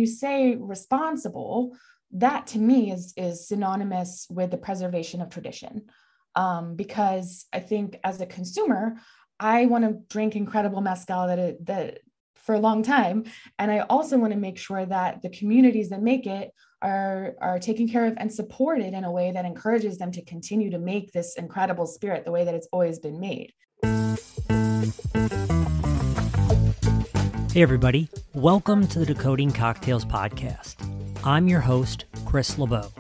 You say responsible, that to me is synonymous with the preservation of tradition. Because I think as a consumer, I want to drink incredible mezcal that for a long time. And I also want to make sure that the communities that make it are taken care of and supported in a way that encourages them to continue to make this incredible spirit the way that it's always been made. Hey everybody, welcome to the Decoding Cocktails Podcast. I'm your host, Chris LeBeau.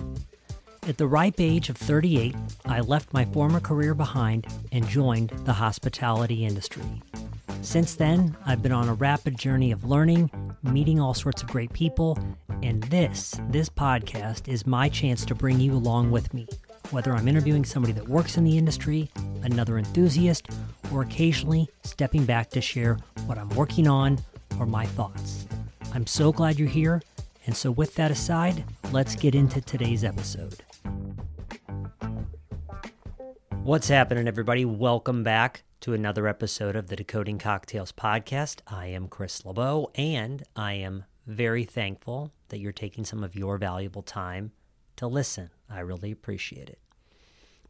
At the ripe age of 38, I left my former career behind and joined the hospitality industry. Since then, I've been on a rapid journey of learning, meeting all sorts of great people, and this podcast is my chance to bring you along with me, whether I'm interviewing somebody that works in the industry, another enthusiast, or occasionally stepping back to share what I'm working on or my thoughts. I'm so glad you're here, and so with that aside, let's get into today's episode. What's happening, everybody? Welcome back to another episode of the Decoding Cocktails Podcast. I am Chris LeBeau, and I am very thankful that you're taking some of your valuable time to listen. I really appreciate it.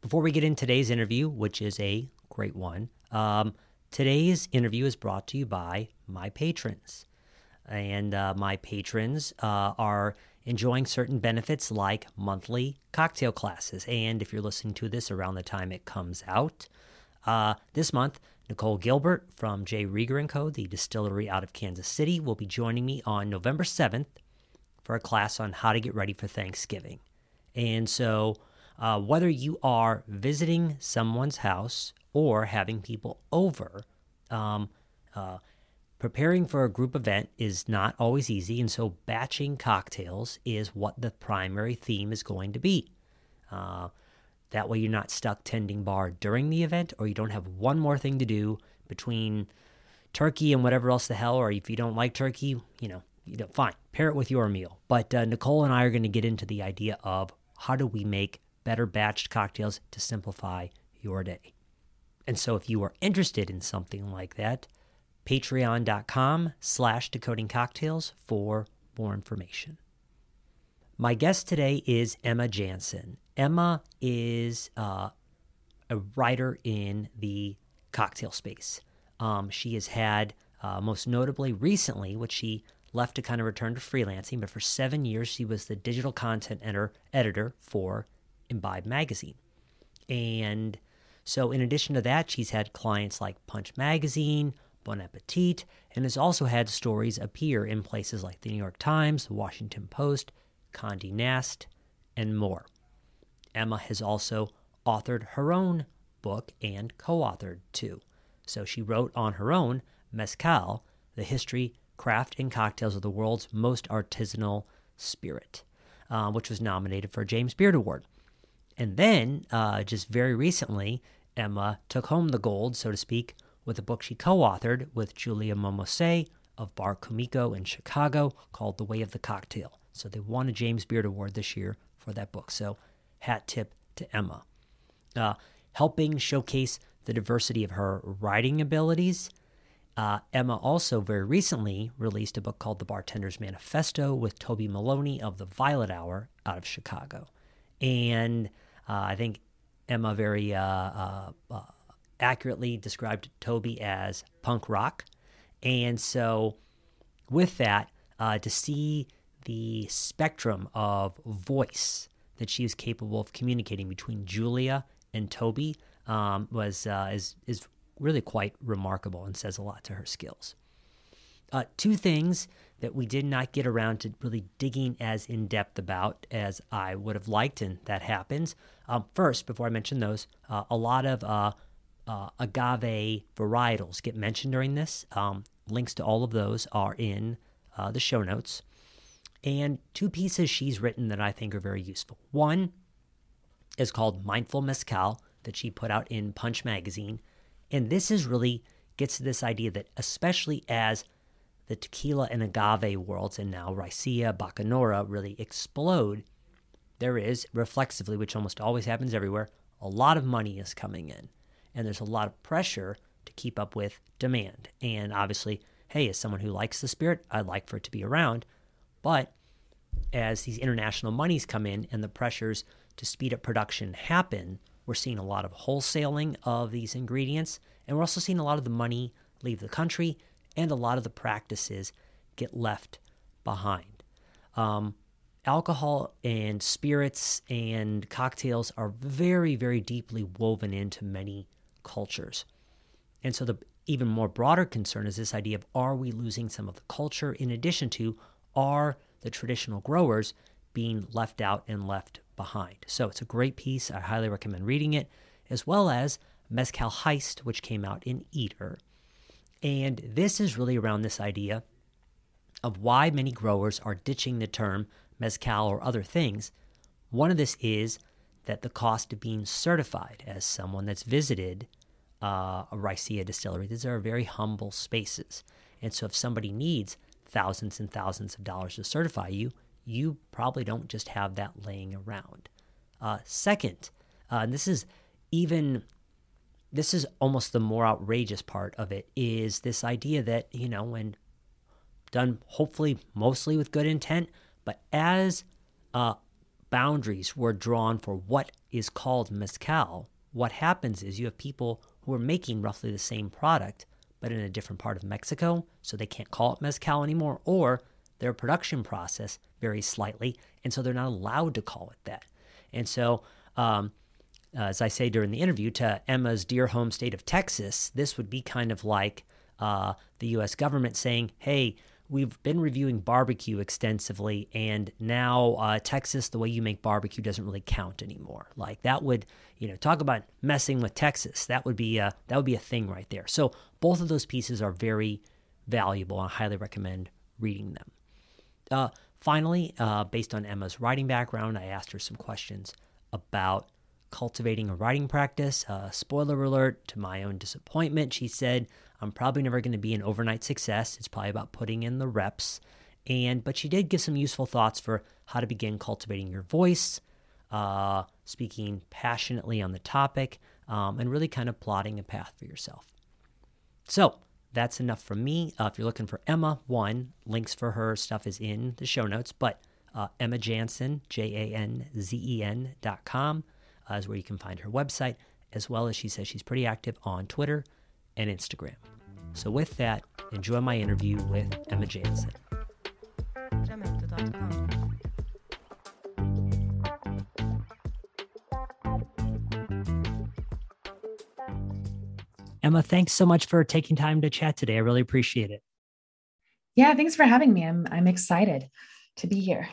Before we get into today's interview, which is a great one, today's interview is brought to you by my patrons. And my patrons are enjoying certain benefits like monthly cocktail classes. And if you're listening to this around the time it comes out, this month, Nicole Gilbert from J. Rieger & Co., the distillery out of Kansas City, will be joining me on November 7th for a class on how to get ready for Thanksgiving. And so whether you are visiting someone's house or having people over, preparing for a group event is not always easy, and so batching cocktails is what the primary theme is going to be. That way you're not stuck tending bar during the event, or you don't have one more thing to do between turkey and whatever else the hell, or if you don't like turkey, fine, pair it with your meal. But Nicole and I are going to get into the idea of how do we make better batched cocktails to simplify your day. And so if you are interested in something like that, patreon.com/decodingcocktails for more information. My guest today is Emma Janzen. Emma is a writer in the cocktail space. She has had, most notably recently, which she left to kind of return to freelancing, but for 7 years she was the digital content editor for Imbibe magazine. And so in addition to that, she's had clients like Punch Magazine, Bon Appetit, and has also had stories appear in places like the New York Times, the Washington Post, Condé Nast, and more. Emma has also authored her own book and co-authored two. So she wrote on her own, Mezcal, The History, Craft, and Cocktails of the World's Most Artisanal Spirit, which was nominated for a James Beard Award. And then, just very recently, Emma took home the gold, so to speak, with a book she co-authored with Julia Momose of Bar Kumiko in Chicago called The Way of the Cocktail. So they won a James Beard Award this year for that book. So hat tip to Emma. Helping showcase the diversity of her writing abilities, Emma also very recently released a book called The Bartender's Manifesto with Toby Maloney of the Violet Hour out of Chicago. And I think Emma very accurately described Toby as punk rock. And so with that, to see the spectrum of voice that she is capable of communicating between Julia and Toby is really quite remarkable and says a lot to her skills. Two things that we did not get around to really digging as in-depth about as I would have liked, and that happens. First, before I mention those, a lot of agave varietals get mentioned during this. Links to all of those are in the show notes. And two pieces she's written that I think are very useful. One is called Mindful Mezcal that she put out in Punch Magazine. And this is really gets to this idea that especially as the tequila and agave worlds, and now Raicilla, Bacanora really explode, there is, reflexively, which almost always happens everywhere, a lot of money is coming in. And there's a lot of pressure to keep up with demand. And obviously, hey, as someone who likes the spirit, I'd like for it to be around. But as these international monies come in and the pressures to speed up production happen, we're seeing a lot of wholesaling of these ingredients, and we're also seeing a lot of the money leave the country and a lot of the practices get left behind. Alcohol and spirits and cocktails are very, very deeply woven into many cultures. And so the even more broader concern is this idea of, are we losing some of the culture, in addition to, are the traditional growers being left out and left behind? So it's a great piece. I highly recommend reading it, as well as Mezcal Heist, which came out in Eater. And this is really around this idea of why many growers are ditching the term mezcal or other things. One of this is that the cost of being certified. As someone that's visited a Raicilla distillery, these are very humble spaces. And so if somebody needs thousands and thousands of dollars to certify you, you probably don't just have that laying around. Second, and this is almost the more outrageous part of it, is this idea that, when done hopefully mostly with good intent, but as boundaries were drawn for what is called mezcal, what happens is you have people who are making roughly the same product, but in a different part of Mexico, so they can't call it mezcal anymore, or their production process varies slightly, and so they're not allowed to call it that. And so, as I say during the interview, to Emma's dear home state of Texas, this would be kind of like the U.S. government saying, hey, we've been reviewing barbecue extensively, and now Texas, the way you make barbecue doesn't really count anymore. Like that would, talk about messing with Texas. That would be a thing right there. So both of those pieces are very valuable. I highly recommend reading them. Finally, based on Emma's writing background, I asked her some questions about cultivating a writing practice. Spoiler alert, to my own disappointment, she said, I'm probably never going to be an overnight success. It's probably about putting in the reps. But she did give some useful thoughts for how to begin cultivating your voice, speaking passionately on the topic, and really kind of plotting a path for yourself. So that's enough from me. If you're looking for Emma, links for her stuff is in the show notes, but Emma Janzen, JANZEN.com is where you can find her website, as well as she says she's pretty active on Twitter and Instagram. So with that, enjoy my interview with Emma Janzen. Emma, thanks so much for taking time to chat today. I really appreciate it. Yeah, thanks for having me. I'm excited to be here.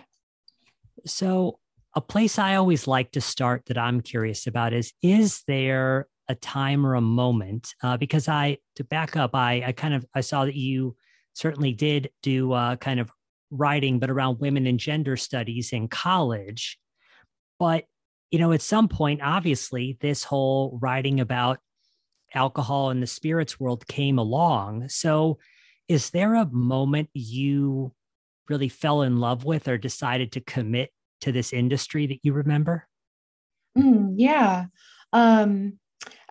So a place I always like to start that I'm curious about is there a time or a moment? Because to back up, I saw that you certainly did do kind of writing, but around women and gender studies in college. But, at some point, obviously, this whole writing about alcohol and the spirits world came along. So is there a moment you really fell in love with or decided to commit to this industry that you remember? Yeah.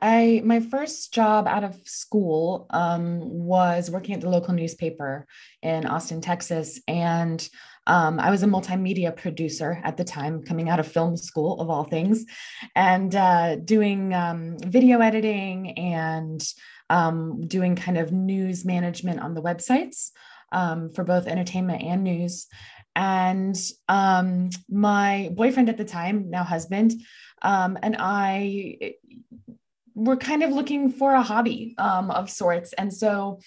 My first job out of school was working at the local newspaper in Austin, Texas. And I was a multimedia producer at the time, coming out of film school of all things, and doing video editing and doing kind of news management on the websites for both entertainment and news. And my boyfriend at the time, now husband, and I were kind of looking for a hobby of sorts. And so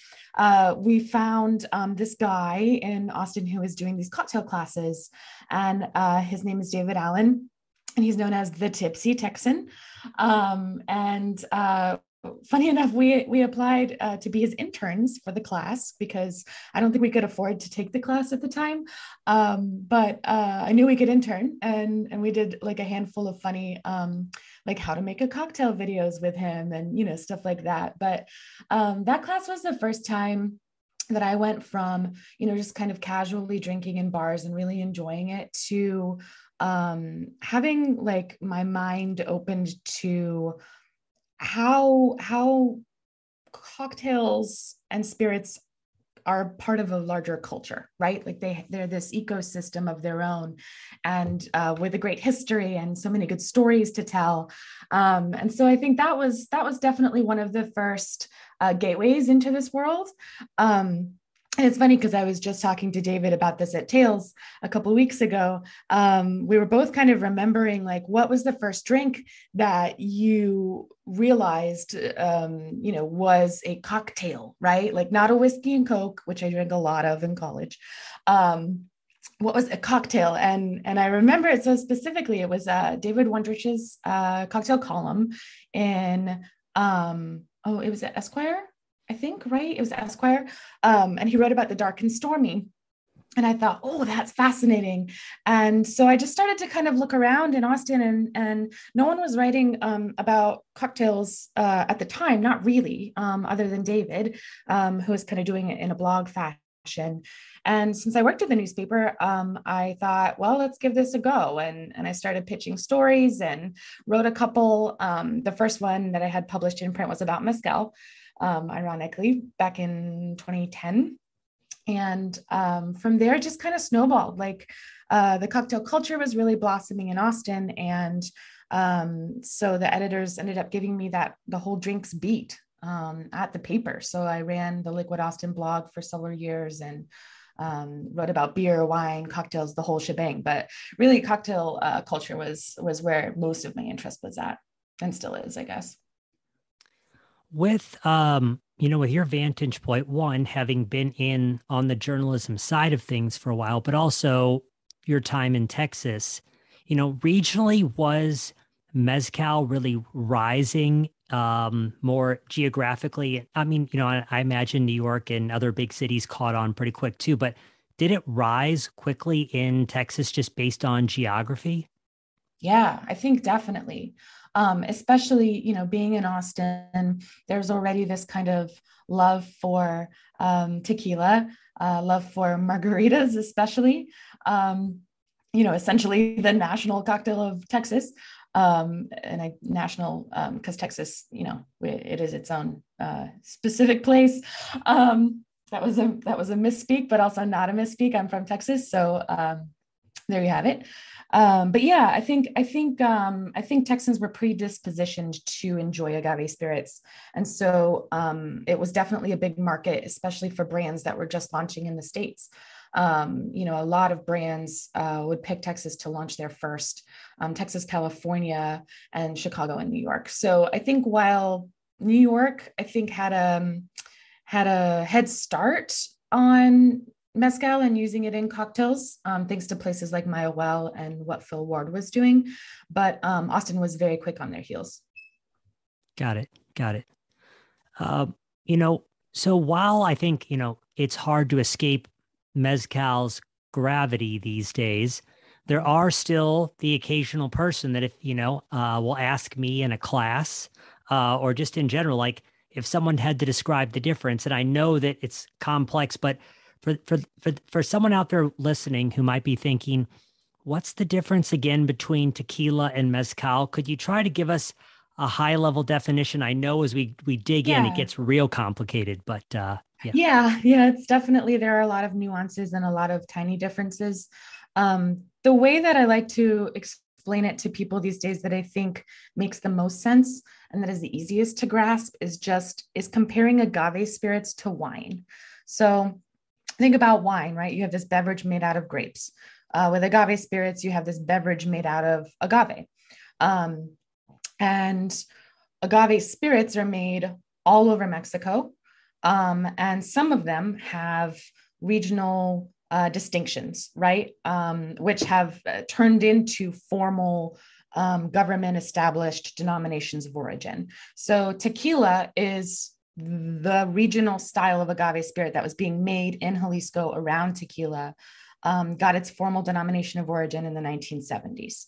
we found this guy in Austin who is doing these cocktail classes, and his name is David Allen, and he's known as the Tipsy Texan. Funny enough, we applied to be his interns for the class because I don't think we could afford to take the class at the time. But I knew we could intern, and we did like a handful of funny, like how to make a cocktail videos with him and, stuff like that. But that class was the first time that I went from, just kind of casually drinking in bars and really enjoying it to having like my mind opened to how cocktails and spirits are part of a larger culture, right? Like they're this ecosystem of their own, and with a great history and so many good stories to tell. And so I think that was definitely one of the first gateways into this world. And it's funny because I was just talking to David about this at Tales a couple of weeks ago. We were both kind of remembering, like, what was the first drink that you realized, was a cocktail, right? Like not a whiskey and Coke, which I drank a lot of in college. What was a cocktail? And I remember it so specifically. It was David Wondrich's cocktail column in, it was at Esquire, I think, right? It was Esquire. And he wrote about the dark and stormy. And I thought, oh, that's fascinating. And so I just started to kind of look around in Austin, and no one was writing about cocktails at the time, not really, other than David, who was kind of doing it in a blog fashion. And since I worked at the newspaper, I thought, well, let's give this a go. And I started pitching stories and wrote a couple. The first one that I had published in print was about mezcal. Ironically, back in 2010. And from there, it just kind of snowballed. Like the cocktail culture was really blossoming in Austin. And so the editors ended up giving me the whole drinks beat at the paper. So I ran the Liquid Austin blog for several years and wrote about beer, wine, cocktails, the whole shebang. But really, cocktail culture was where most of my interest was at, and still is, I guess. With with your vantage point, one, having been in on the journalism side of things for a while, but also your time in Texas, regionally, was mezcal really rising more geographically? I mean, I imagine New York and other big cities caught on pretty quick too, but did it rise quickly in Texas just based on geography? Yeah, I think definitely. Especially, being in Austin, there's already this kind of love for tequila, love for margaritas, especially, essentially the national cocktail of Texas. National, because Texas, it is its own specific place. That was a misspeak, but also not a misspeak. I'm from Texas, so there you have it. But yeah, I think Texans were predispositioned to enjoy agave spirits, and so it was definitely a big market, especially for brands that were just launching in the States. A lot of brands would pick Texas to launch their first, Texas, California, and Chicago and New York. So I think while New York, I think had a head start on mezcal and using it in cocktails, thanks to places like Maya Well and what Phil Ward was doing. But Austin was very quick on their heels. Got it. Got it. You know, so while I think, it's hard to escape mezcal's gravity these days, there are still the occasional person that will ask me in a class or just in general, like if someone had to describe the difference, and I know that it's complex, but for someone out there listening who might be thinking, what's the difference again between tequila and mezcal? Could you try to give us a high level definition? I know as we dig in, it Yeah. gets real complicated, but yeah. Yeah, it's definitely, there are a lot of nuances and a lot of tiny differences. The way that I like to explain it to people these days that I think makes the most sense and that is the easiest to grasp is comparing agave spirits to wine. So think about wine, right? You have this beverage made out of grapes. With agave spirits, you have this beverage made out of agave. And agave spirits are made all over Mexico. And some of them have regional distinctions, right? Which have turned into formal government established denominations of origin. So tequila is the regional style of agave spirit that was being made in Jalisco around tequila, got its formal denomination of origin in the 1970s.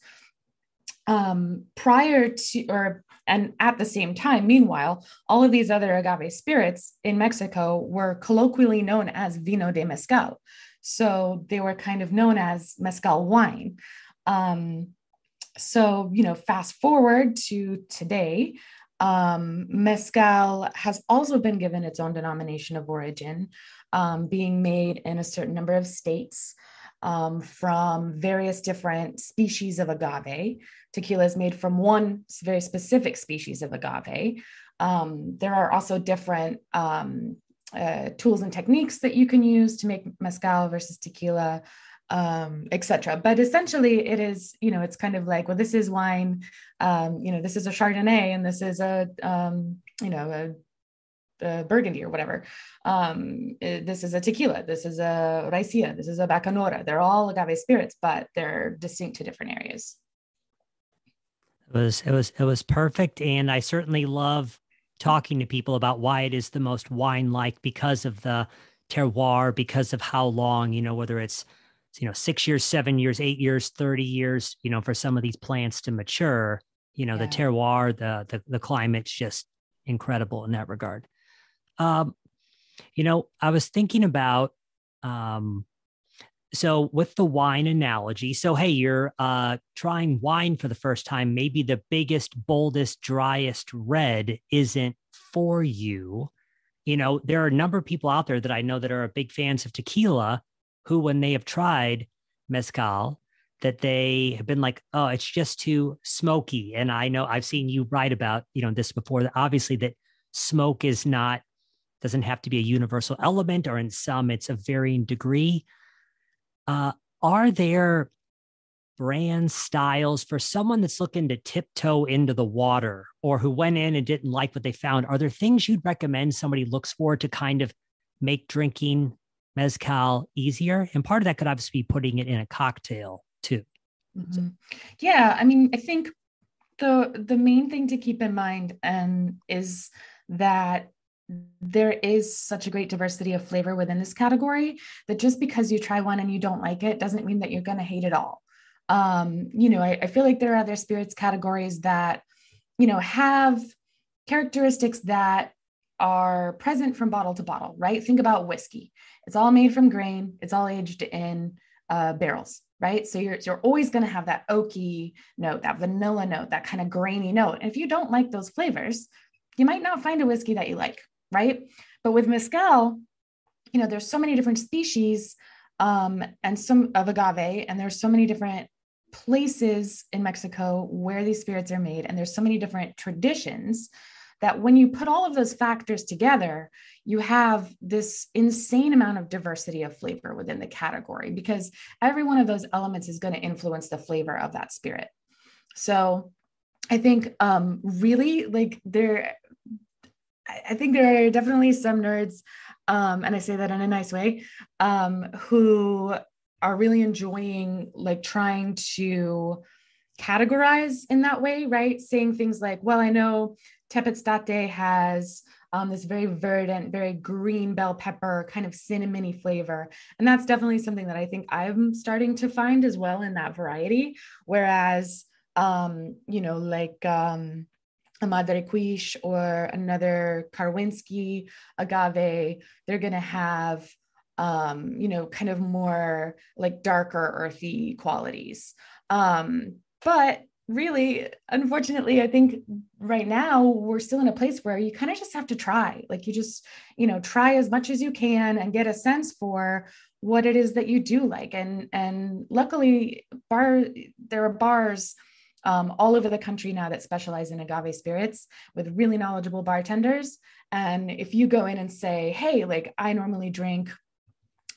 And at the same time, meanwhile, all of these other agave spirits in Mexico were colloquially known as vino de mezcal. So they were kind of known as mezcal wine. So, fast forward to today, Mezcal has also been given its own denomination of origin, being made in a certain number of states from various different species of agave. Tequila is made from one very specific species of agave. There are also different tools and techniques that you can use to make mezcal versus tequila, etc. But essentially it is, it's kind of like, well, this is wine, this is a Chardonnay and this is a Burgundy or whatever. This is a tequila, this is a raicilla, this is a bacanora. They're all agave spirits, but they're distinct to different areas. It was perfect. And I certainly love talking to people about why it is the most wine-like, because of the terroir, because of how long, whether it's 6 years, 7 years, 8 years, 30 years, for some of these plants to mature, the terroir, the climate's just incredible in that regard. I was thinking about, so with the wine analogy, so, hey, you're trying wine for the first time. Maybe the biggest, boldest, driest red isn't for you. There are a number of people out there that I know that are big fans of tequila, who, when they have tried mezcal, that they have been like, oh, it's just too smoky. And I know I've seen you write about, this before, that obviously that smoke doesn't have to be a universal element, or in some it's a varying degree. Are there brand styles for someone that's looking to tiptoe into the water, or who went in and didn't like what they found? Are there things you'd recommend somebody looks for to kind of make drinking mezcal easier? And part of that could obviously be putting it in a cocktail too. Mm-hmm. Yeah. I mean, I think the main thing to keep in mind is that there is such a great diversity of flavor within this category, that just because you try one and you don't like it doesn't mean that you're going to hate it all. I feel like there are other spirits categories that, have characteristics that are present from bottle to bottle, right? Think about whiskey. It's all made from grain. It's all aged in barrels, right? So you're always going to have that oaky note, that vanilla note, that kind of grainy note. And if you don't like those flavors, you might not find a whiskey that you like, right? But with mezcal, there's so many different species and some of agave, and there's so many different places in Mexico where these spirits are made, and there's so many different traditions, that when you put all of those factors together, you have this insane amount of diversity of flavor within the category, because every one of those elements is going to influence the flavor of that spirit. So I think really, like, I think there are definitely some nerds, and I say that in a nice way, who are really enjoying, like, trying to categorize in that way, right? Saying things like, well, I know Tepeztate has this very verdant, very green bell pepper kind of cinnamony flavor. And that's definitely something that I think I'm starting to find as well in that variety. Whereas, a Madre Quiche or another Karwinski agave, they're going to have, kind of more like darker, earthy qualities. But really, unfortunately, I think right now we're still in a place where you kind of just have to try. Like, you just, try as much as you can and get a sense for what it is that you do like. And luckily, there are bars all over the country now that specialize in agave spirits with really knowledgeable bartenders. And if you go in and say, hey, like, I normally drink,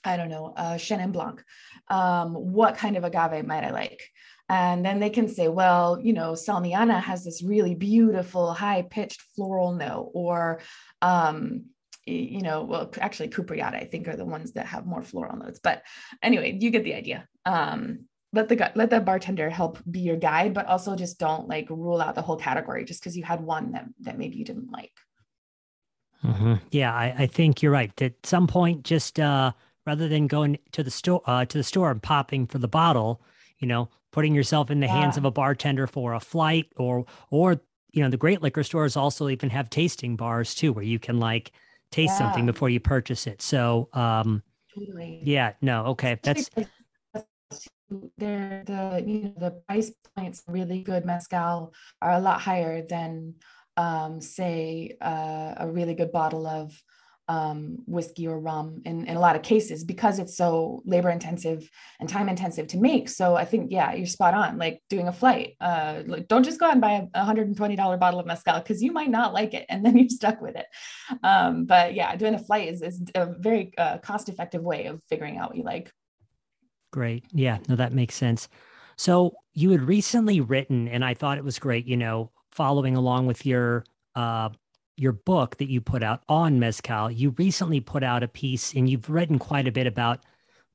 I don't know, Chenin Blanc, what kind of agave might I like? And then they can say, well, Salmiana has this really beautiful high-pitched floral note, or, well, actually Cupriata, I think, are the ones that have more floral notes. But anyway, you get the idea. Let the bartender help be your guide, but also just don't, like, rule out the whole category just because you had one that maybe you didn't like. Mm-hmm. Yeah, I think you're right. At some point, just rather than going to the store and popping for the bottle, putting yourself in the hands of a bartender for a flight, or the great liquor stores also even have tasting bars too, where you can, like, taste something before you purchase it. So totally. Yeah, no, okay, that's the price points really good mezcal are a lot higher than say, a really good bottle of whiskey or rum in a lot of cases, because it's so labor intensive and time intensive to make. So I think, yeah, you're spot on. Like doing a flight, like don't just go out and buy a $120 bottle of mezcal, because you might not like it and then you're stuck with it. But yeah, doing a flight is a very cost effective way of figuring out what you like. Great. Yeah, no, that makes sense. So you had recently written, and I thought it was great, following along with your book that you put out on mezcal. You recently put out a piece, and you've written quite a bit about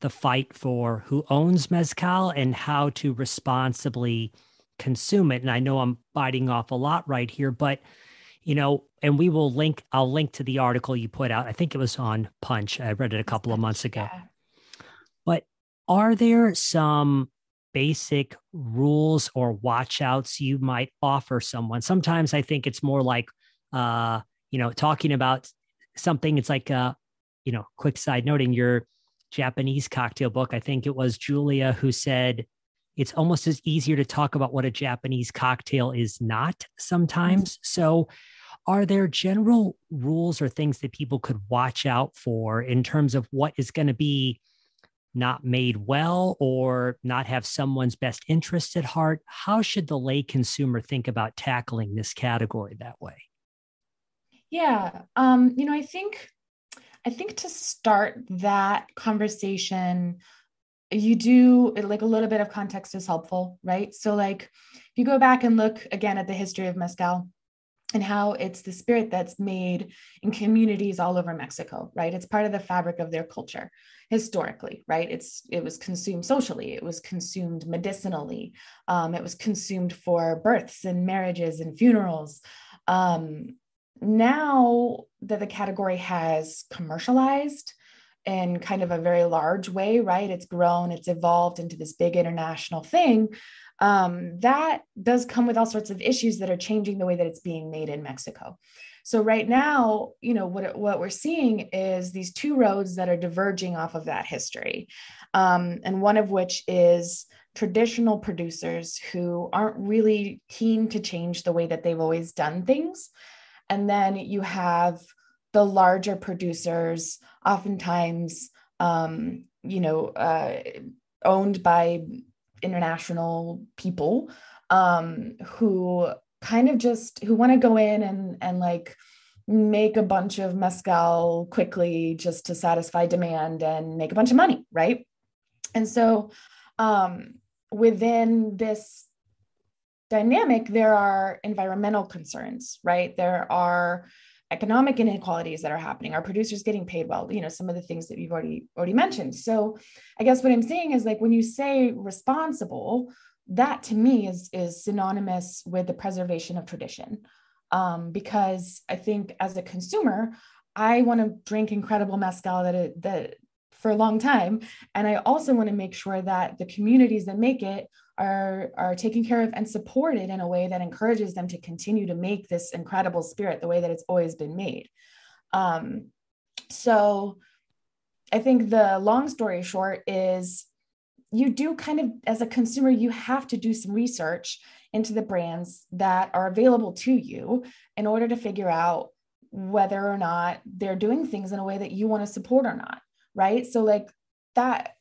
the fight for who owns mezcal and how to responsibly consume it. And I know I'm biting off a lot right here, but and I'll link to the article you put out. I think it was on Punch. I read it a couple of months ago. Yeah. But are there some basic rules or watch outs you might offer someone? Sometimes I think it's more like, talking about something. It's like, quick side note, in your Japanese cocktail book, I think it was Julia who said it's almost as easier to talk about what a Japanese cocktail is not sometimes. So are there general rules or things that people could watch out for in terms of what is going to be not made well or not have someone's best interest at heart? How should the lay consumer think about tackling this category that way? Yeah. I think to start that conversation, you do like a little bit of context is helpful, right? So like if you go back and look again at the history of mezcal and how it's the spirit that's made in communities all over Mexico, right? It's part of the fabric of their culture historically, right? It was consumed socially, it was consumed medicinally, it was consumed for births and marriages and funerals. Now that the category has commercialized in kind of a very large way, right? It's grown, it's evolved into this big international thing. That does come with all sorts of issues that are changing the way that it's being made in Mexico. So right now, what we're seeing is these two roads that are diverging off of that history, and one of which is traditional producers who aren't really keen to change the way that they've always done things. And then you have the larger producers, oftentimes, owned by international people, who kind of just who want to go in and like make a bunch of mezcal quickly just to satisfy demand and make a bunch of money, right? And so within this dynamic, there are environmental concerns, right? There are economic inequalities that are happening. Are producers getting paid well? Some of the things that you've already mentioned. So I guess what I'm saying is, like, when you say responsible, that to me is synonymous with the preservation of tradition. Because I think as a consumer, I want to drink incredible mezcal that for a long time. And I also want to make sure that the communities that make it are taken care of and supported in a way that encourages them to continue to make this incredible spirit the way that it's always been made. So I think the long story short is, you do kind of, as a consumer, you have to do some research into the brands that are available to you in order to figure out whether or not they're doing things in a way that you want to support or not. Right. So like that,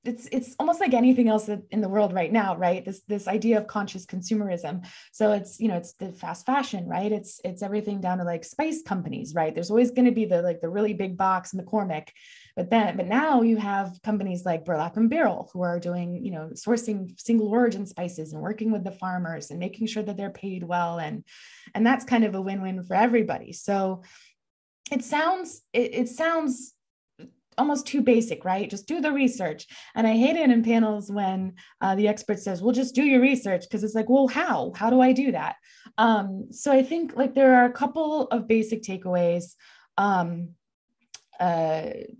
it's almost like anything else in the world right now, right? This idea of conscious consumerism. So it's the fast fashion, right? It's everything down to like spice companies, right? There's always going to be the really big box McCormick, but now you have companies like Burlap and Barrel who are doing, sourcing single origin spices and working with the farmers and making sure that they're paid well, and that's kind of a win-win for everybody. So it sounds almost too basic, right? Just do the research. And I hate it in panels when the expert says, well, just do your research, because it's like, well, how do I do that? So I think like there are a couple of basic takeaways.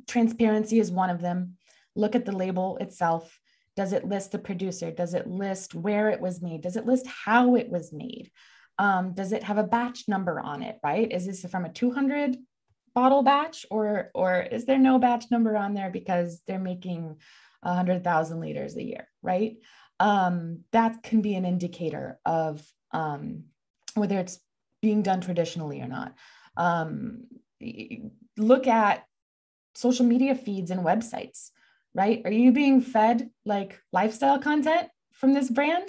Transparency is one of them. Look at the label itself. Does it list the producer? Does it list where it was made? Does it list how it was made? Does it have a batch number on it, right? Is this from a 200 bottle batch, or is there no batch number on there because they're making 100,000 liters a year, right? That can be an indicator of whether it's being done traditionally or not. Look at social media feeds and websites, right? Are you being fed like lifestyle content from this brand?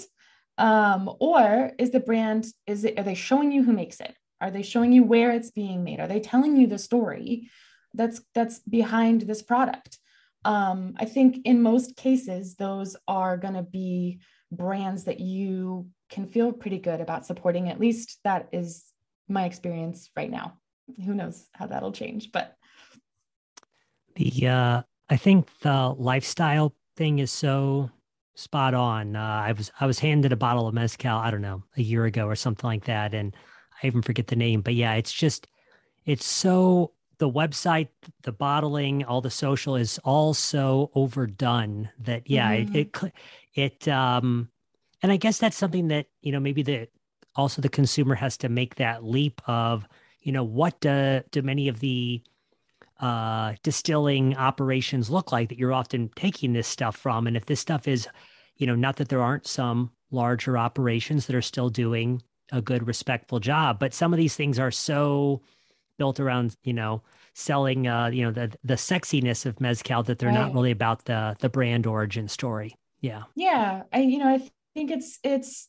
Or is the brand, are they showing you who makes it? Are they showing you where it's being made? Are they telling you the story that's behind this product? I think in most cases, those are going to be brands that you can feel pretty good about supporting. At least that is my experience right now. Who knows how that'll change, but I think the lifestyle thing is so spot on. I was handed a bottle of mezcal, I don't know, a year ago or something like that, and I even forget the name. But yeah, it's so the website, the bottling, all the social is all so overdone that yeah, and I guess that's something that maybe the consumer has to make that leap of what do many of the distilling operations look like that you're often taking this stuff from. And if this stuff is, not that there aren't some larger operations that are still doing a good, respectful job, but some of these things are so built around, selling, the sexiness of mezcal that they're not right. really about the brand origin story. Yeah. Yeah, I think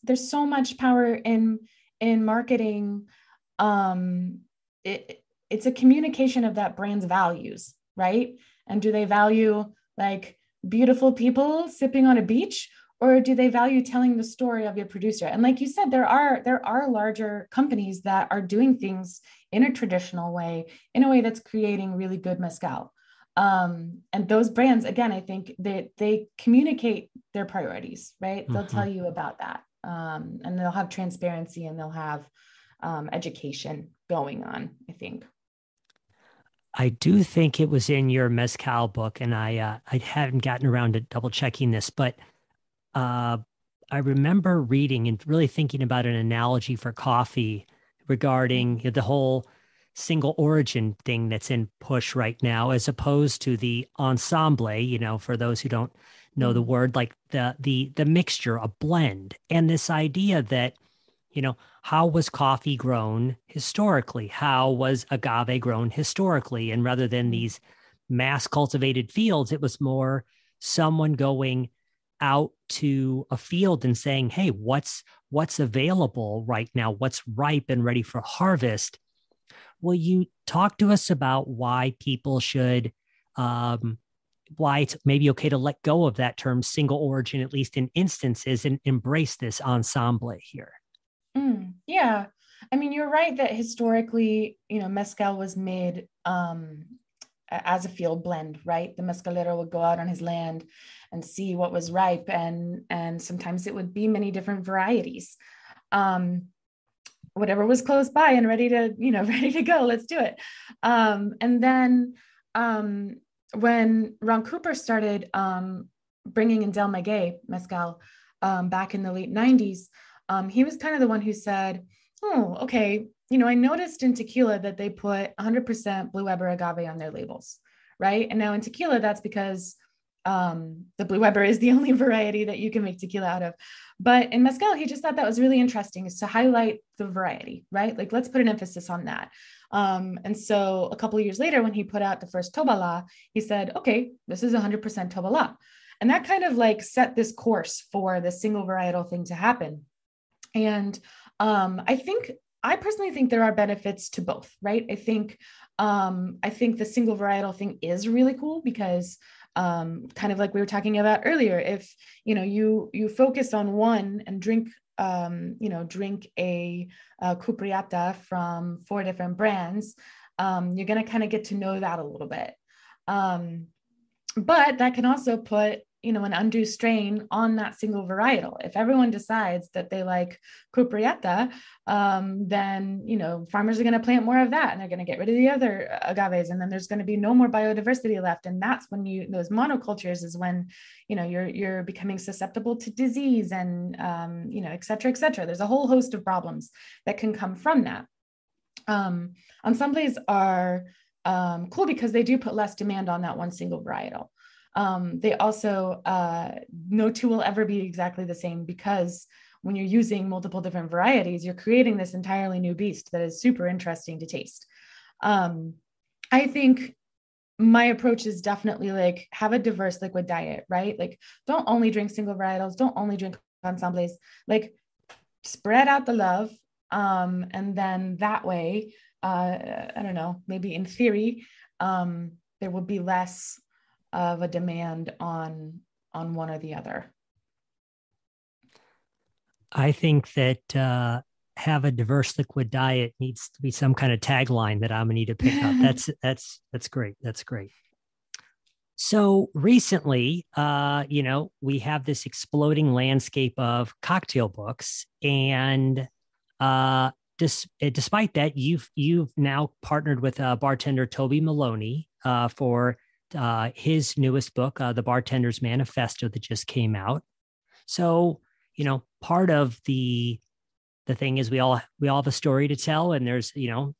there's so much power in marketing. Um, it's a communication of that brand's values, right? And do they value like beautiful people sipping on a beach, or do they value telling the story of your producer? And like you said, there are larger companies that are doing things in a traditional way, in a way that's creating really good mezcal. And those brands, again, I think they communicate their priorities, right? They'll Mm-hmm. tell you about that. And they'll have transparency and they'll have education going on, I think. I do think it was in your mezcal book, and I haven't gotten around to double checking this, but uh, I remember reading and really thinking about an analogy for coffee regarding the whole single origin thing that's in push right now, as opposed to the ensemble. For those who don't know the Mm-hmm. word, like the mixture, a blend, and this idea that how was coffee grown historically? How was agave grown historically? And rather than these mass cultivated fields, it was more someone going out to a field and saying, "Hey, what's available right now? What's ripe and ready for harvest?" Will you talk to us about why people should, um, why it's maybe okay to let go of that term single origin, at least in instances, and embrace this ensemble here? Yeah. I mean, you're right that historically, mezcal was made as a field blend, right? The mezcalero would go out on his land and see what was ripe, and sometimes it would be many different varieties. Um, Whatever was close by and ready to, ready to go, let's do it. And then when Ron Cooper started bringing in Del Maguey mezcal back in the late 90s, he was kind of the one who said, oh, okay, I noticed in tequila that they put 100% Blue Weber agave on their labels, right? And now in tequila, that's because the Blue Weber is the only variety that you can make tequila out of. But in mezcal, he just thought that was really interesting, is to highlight the variety, right? Like, let's put an emphasis on that. And so a couple of years later, when he put out the first Tobala, he said, okay, this is 100% Tobala. And that kind of like set this course for the single varietal thing to happen. And I personally think there are benefits to both, right? I think the single varietal thing is really cool because kind of like we were talking about earlier, if you focus on one and drink a cupriata from 4 different brands, you're going to kind of get to know that a little bit. But that can also put an undue strain on that single varietal. If everyone decides that they like cupriata, then farmers are going to plant more of that, and they're going to get rid of the other agaves, and then there's going to be no more biodiversity left. And that's when those monocultures is when you're becoming susceptible to disease and et cetera, et cetera. There's a whole host of problems that can come from that. Ensembles are cool because they do put less demand on that one single varietal. They also, no two will ever be exactly the same, because when you're using multiple different varieties, you're creating this entirely new beast that is super interesting to taste. I think my approach is definitely like have a diverse liquid diet, right? Like don't only drink single varietals, don't only drink ensembles, like spread out the love. And then that way, I don't know, maybe in theory, there will be less of a demand on one or the other. I think that have a diverse liquid diet needs to be some kind of tagline that I'm gonna need to pick up. That's great. That's great. So recently, we have this exploding landscape of cocktail books, and despite that, you've now partnered with bartender Toby Maloney for his newest book, The Bartender's Manifesto, that just came out. So, part of the thing is we all have a story to tell, and there's,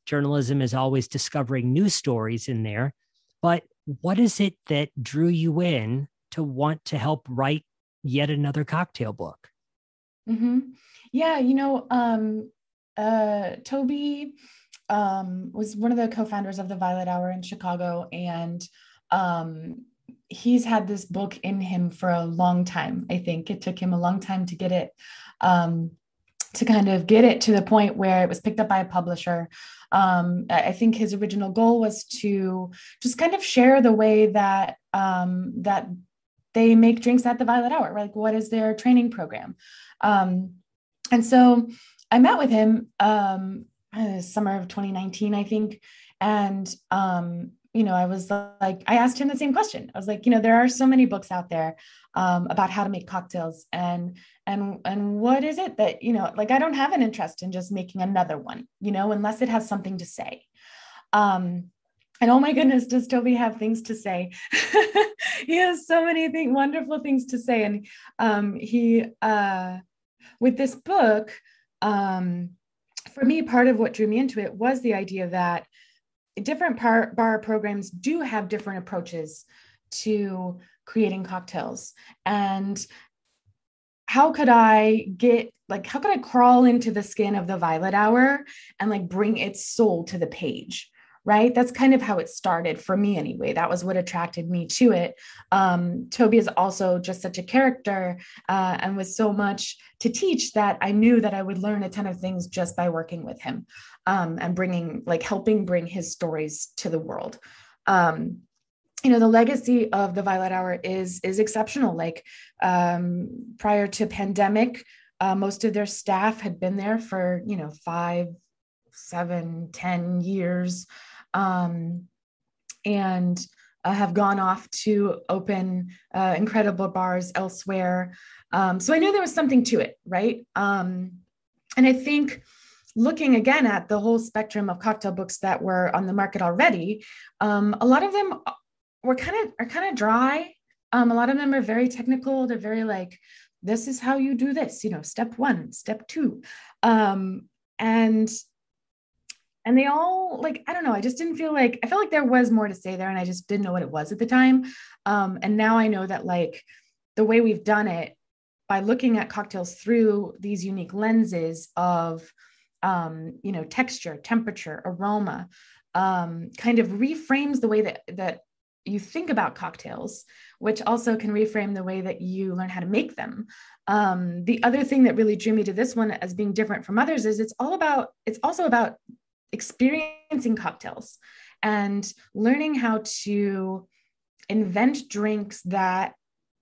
journalism is always discovering new stories in there. But what is it that drew you in to want to help write yet another cocktail book? Mm-hmm. Yeah, Toby was one of the co-founders of the Violet Hour in Chicago, and he's had this book in him for a long time. I think it took him a long time to get it, to kind of get it to the point where it was picked up by a publisher. I think his original goal was to just kind of share the way that that they make drinks at the Violet Hour. Like, what is their training program? And so I met with him summer of 2019, I think, and I was like, I asked him the same question. I was like, there are so many books out there about how to make cocktails, and what is it that, like, I don't have an interest in just making another one, unless it has something to say. And oh my goodness, does Toby have things to say? He has so many wonderful things to say. And he, with this book, for me, part of what drew me into it was the idea that different bar programs do have different approaches to creating cocktails. And how could I crawl into the skin of the Violet Hour and like bring its soul to the page? Right. That's kind of how it started for me anyway. That was what attracted me to it. Toby is also just such a character and with so much to teach that I knew that I would learn a ton of things just by working with him and helping bring his stories to the world. The legacy of the Violet Hour is exceptional. Like prior to pandemic, most of their staff had been there for, 5, 7, 10 years. And have gone off to open incredible bars elsewhere. So I knew there was something to it, right? And I think looking again at the whole spectrum of cocktail books that were on the market already, a lot of them are kind of dry. A lot of them are very technical. They're very like, this is how you do this, step 1, step 2. And they all, like, I don't know, I just didn't feel like, I felt like there was more to say there and I just didn't know what it was at the time. And now I know that like the way we've done it by looking at cocktails through these unique lenses of, texture, temperature, aroma, kind of reframes the way that you think about cocktails, which also can reframe the way that you learn how to make them. The other thing that really drew me to this one as being different from others is it's also about experiencing cocktails and learning how to invent drinks that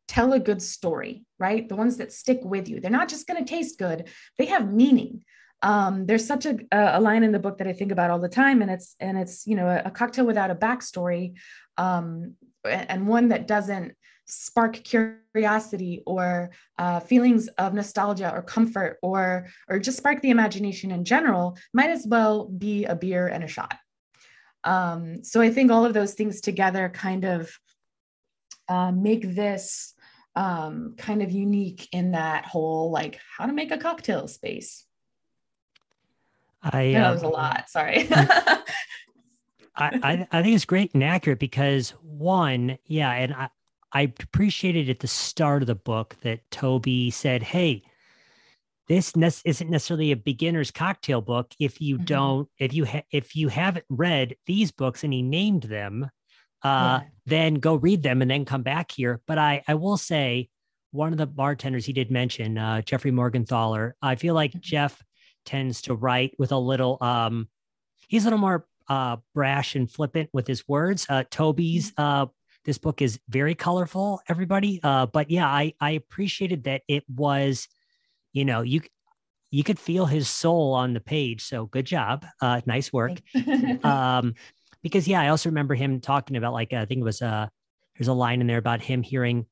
tell a good story, right? The ones that stick with you. They're not just going to taste good. They have meaning. There's such a line in the book that I think about all the time, and it's a cocktail without a backstory, and one that doesn't spark curiosity or feelings of nostalgia or comfort or just spark the imagination in general might as well be a beer and a shot. So I think all of those things together kind of make this kind of unique in that whole like how to make a cocktail space. I know it was a lot. Sorry. I think it's great and accurate because one, yeah, and I appreciated at the start of the book that Toby said, hey, isn't necessarily a beginner's cocktail book if you Mhm. don't, if you haven't read these books and he named them, Yeah. then go read them and then come back here. But I will say, one of the bartenders he did mention, Jeffrey Morgenthaler, I feel like Mhm. Jeff tends to write with a little, he's a little more brash and flippant with his words. Toby's, this book is very colorful, everybody. But yeah, I appreciated that it was, you know, you could feel his soul on the page. So good job. Nice work. Um, because yeah, I also remember him talking about, like, I think it was there's a line in there about him hearing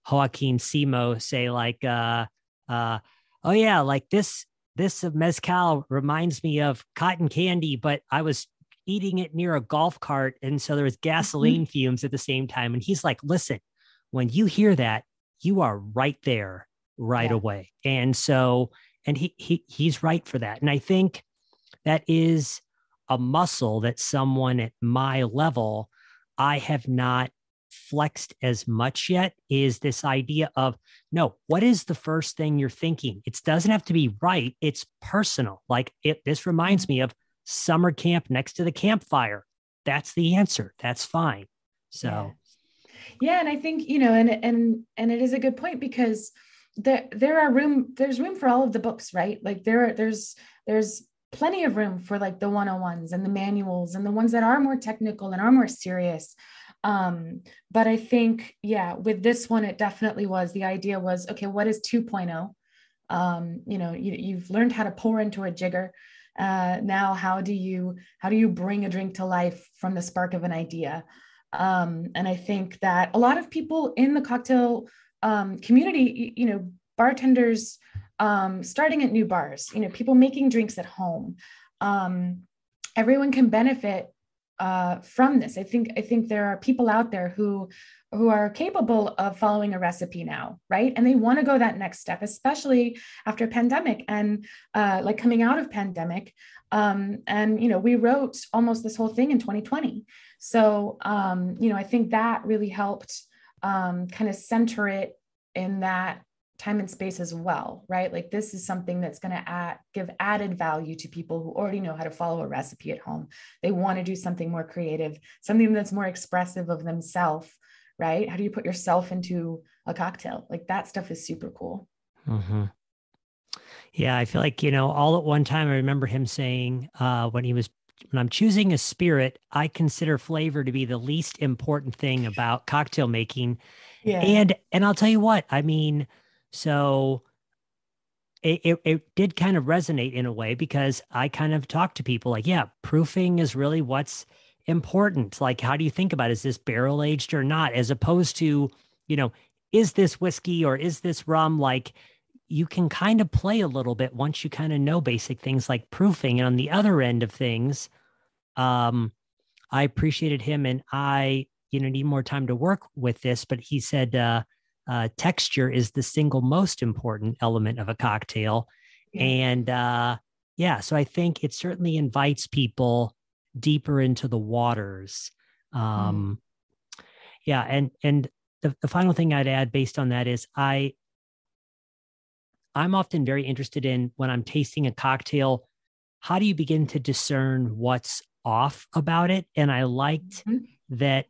Joaquin Simo say, like, uh oh yeah, like this mezcal reminds me of cotton candy, but I was eating it near a golf cart, and so there was gasoline Mhm. fumes at the same time. And he's like, listen, when you hear that, you are right there right Yeah. away. And so, and he's right for that. And I think that is a muscle that someone at my level, I have not flexed as much yet, is this idea of, no, what is the first thing you're thinking? It doesn't have to be right. It's personal. Like, this reminds Mhm. me of summer camp next to the campfire. That's the answer. That's fine. Yeah. So, Yeah, and I think, and it is a good point because there's room for all of the books, right? Like there's plenty of room for like the 101s and the manuals and the ones that are more technical and are more serious. But I think, yeah, with this one, it definitely was, the idea was, okay, what is 2.0? You've learned how to pour into a jigger. Now, how do you bring a drink to life from the spark of an idea? And I think that a lot of people in the cocktail community, bartenders starting at new bars, people making drinks at home, um, everyone can benefit from this. I think there are people out there who are capable of following a recipe now, right? And they want to go that next step, especially after pandemic and like coming out of pandemic. And we wrote almost this whole thing in 2020. So I think that really helped kind of center it in that time and space as well, right? Like this is something that's going to give added value to people who already know how to follow a recipe at home. They want to do something more creative, something that's more expressive of themselves, right? How do you put yourself into a cocktail? Like that stuff is super cool. mhm. Yeah, I feel like, all at one time, I remember him saying, when I'm choosing a spirit, I consider flavor to be the least important thing about cocktail making. Yeah. And I'll tell you what, I mean, so it did kind of resonate in a way, because I kind of talked to people like, yeah, proofing is really what's important. Like, how do you think about it? Is this barrel aged or not? As opposed to, you know, is this whiskey or is this rum? Like, you can kind of play a little bit once you kind of know basic things like proofing. And on the other end of things, um, I appreciated him, and I, need more time to work with this, but he said, texture is the single most important element of a cocktail. Yeah. And yeah, so I think it certainly invites people deeper into the waters. Mm. Um, yeah, and the final thing I'd add based on that is, I'm often very interested in, when I'm tasting a cocktail, how do you begin to discern what's off about it? And I liked Mhm. that,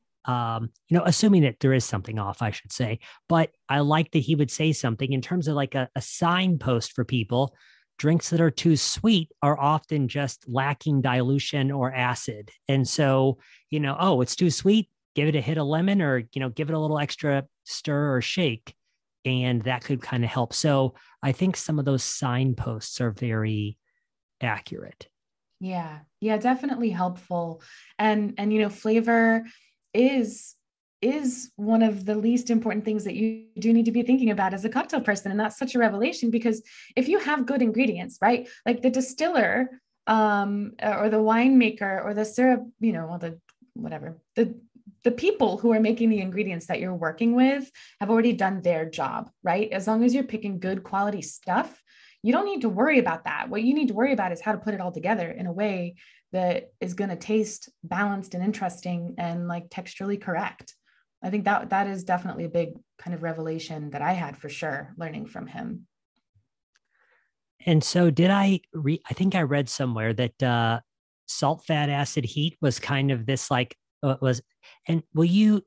assuming that there is something off, I should say, but I like that he would say something in terms of like a signpost for people. Drinks that are too sweet are often just lacking dilution or acid. And so, oh, it's too sweet, give it a hit of lemon, or, give it a little extra stir or shake. And that could kind of help. So I think some of those signposts are very accurate. Yeah, yeah, definitely helpful. And flavor is is one of the least important things that you do need to be thinking about as a cocktail person. And that's such a revelation because if you have good ingredients, right? Like the distiller or the winemaker or the syrup, or the whatever, the people who are making the ingredients that you're working with have already done their job, right? As long as you're picking good quality stuff, you don't need to worry about that. What you need to worry about is how to put it all together in a way that is going to taste balanced and interesting and like texturally correct. I think that is definitely a big kind of revelation that I had for sure learning from him. And so did I read, I think I read somewhere that salt, fat, acid, heat was kind of this like, was, and will you,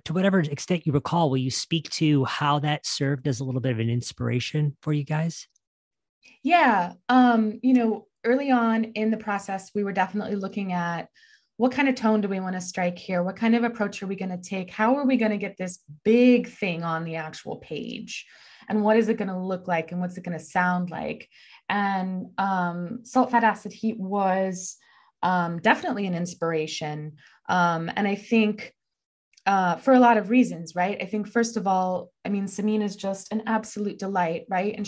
to whatever extent you recall, will you speak to how that served as a little bit of an inspiration for you guys? Yeah. Early on in the process, we were definitely looking at what kind of tone do we want to strike here? What kind of approach are we going to take? How are we going to get this big thing on the actual page? And what is it going to look like? And what's it going to sound like? And Salt, Fat, Acid, Heat was definitely an inspiration. And I think for a lot of reasons, right? I think, first of all, I mean, Samine is just an absolute delight, right? And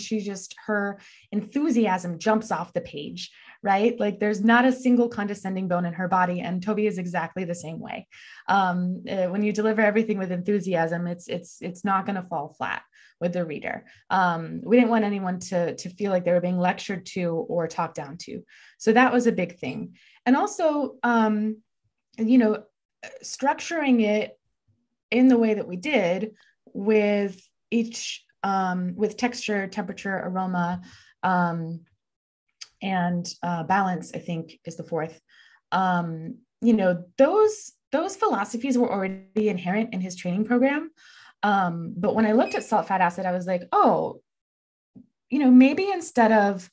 her enthusiasm jumps off the page, right? Like there's not a single condescending bone in her body. And Toby is exactly the same way. When you deliver everything with enthusiasm, it's not going to fall flat with the reader. We didn't want anyone to feel like they were being lectured to or talked down to. So that was a big thing. And also, you know, structuring it in the way that we did with each with texture, temperature, aroma, and balance, I think is the fourth. Those philosophies were already inherent in his training program. But when I looked at salt, fat, acid, I was like, oh, maybe instead of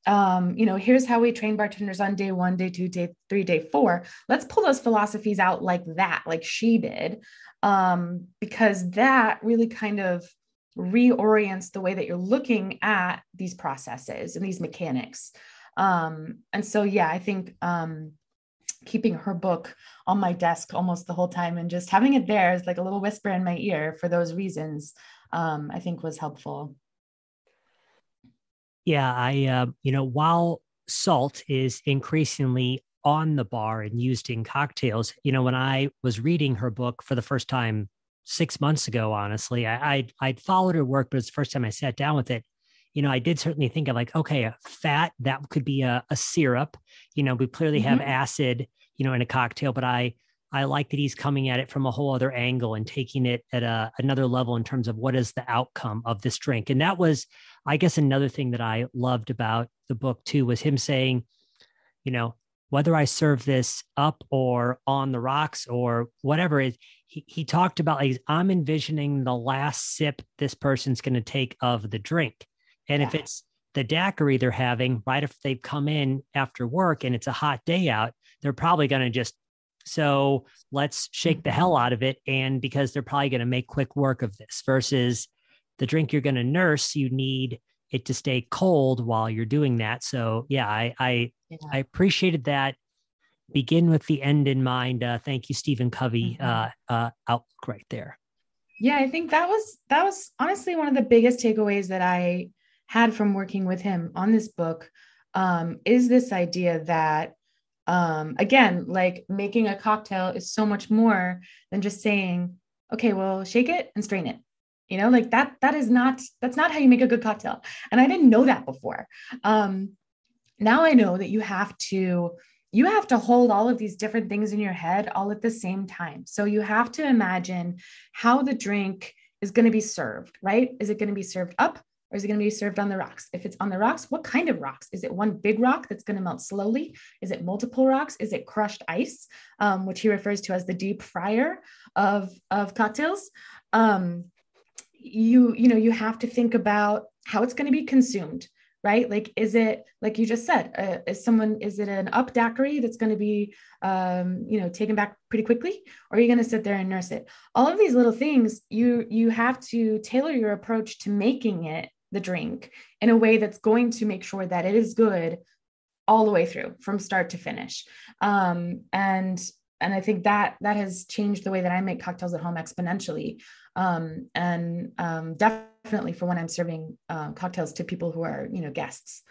here's how we train bartenders on day 1, day 2, day 3, day 4. Let's pull those philosophies out like that, like she did, because that really kind of reorients the way that you're looking at these processes and these mechanics. And so, yeah, I think keeping her book on my desk almost the whole time and just having it there as like a little whisper in my ear for those reasons, I think was helpful. Yeah, while salt is increasingly on the bar and used in cocktails, when I was reading her book for the first time 6 months ago, honestly, I'd followed her work, but it's the first time I sat down with it. I did certainly think of like, okay, a fat, that could be a syrup. We clearly have Mm-hmm. acid, in a cocktail, but I like that he's coming at it from a whole other angle and taking it at another level in terms of what is the outcome of this drink. And that was, I guess, another thing that I loved about the book too, was him saying, you know, whether I serve this up or on the rocks or whatever it is, he talked about like, I'm envisioning the last sip this person's going to take of the drink. And if Yeah. it's the daiquiri they're having, right, if they've come in after work and it's a hot day out, they're probably going to just, so let's shake the hell Mm-hmm. out of it. And because they're probably going to make quick work of this versus the drink you're going to nurse, you need it to stay cold while you're doing that. So yeah, I Yeah. appreciated that. Begin with the end in mind. Thank you, Stephen Covey. Mm-hmm. Outlook right there. Yeah, I think that was honestly one of the biggest takeaways that I had from working with him on this book, is this idea that, again, like making a cocktail is so much more than just saying, okay, well, shake it and strain it. Like that's not how you make a good cocktail. And I didn't know that before. Um, Now I know that you have to hold all of these different things in your head all at the same time. So you have to imagine how the drink is going to be served, right? Is it going to be served up, or is it going to be served on the rocks? If it's on the rocks, what kind of rocks? Is it one big rock that's going to melt slowly? Is it multiple rocks? Is it crushed ice, which he refers to as the deep fryer of cocktails? Um, you have to think about how it's going to be consumed, right? Like, is it, like you just said, is it an up daiquiri that's going to be taken back pretty quickly, or are you going to sit there and nurse it? All of these little things, you have to tailor your approach to making it, the drink, in a way that's going to make sure that it is good all the way through from start to finish. And I think that has changed the way that I make cocktails at home exponentially. And definitely for when I'm serving cocktails to people who are, guests.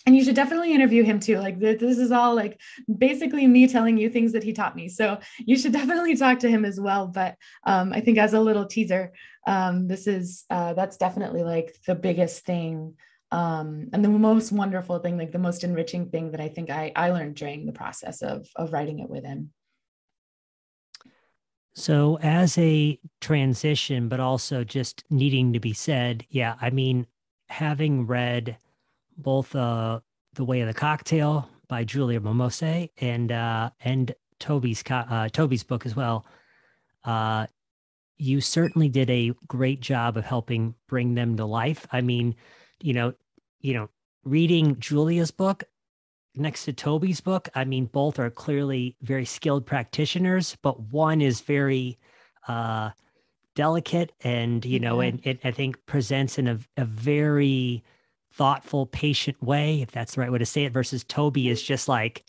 And you should definitely interview him too. Like this is all like basically me telling you things that he taught me. So you should definitely talk to him as well. But I think as a little teaser, that's definitely like the biggest thing, and the most wonderful thing, like the most enriching thing that I think I learned during the process of writing it with him. So, as a transition, but also just needing to be said, yeah, I mean, having read both The Way of the Cocktail by Julia Momose and Toby's book as well, uh, you certainly did a great job of helping bring them to life. I mean, you know, you know, reading Julia's book next to Toby's book, I mean, both are clearly very skilled practitioners, but one is very uh, delicate and, Yeah. and it, I think presents in a very thoughtful, patient way, if that's the right way to say it, versus Toby is just like,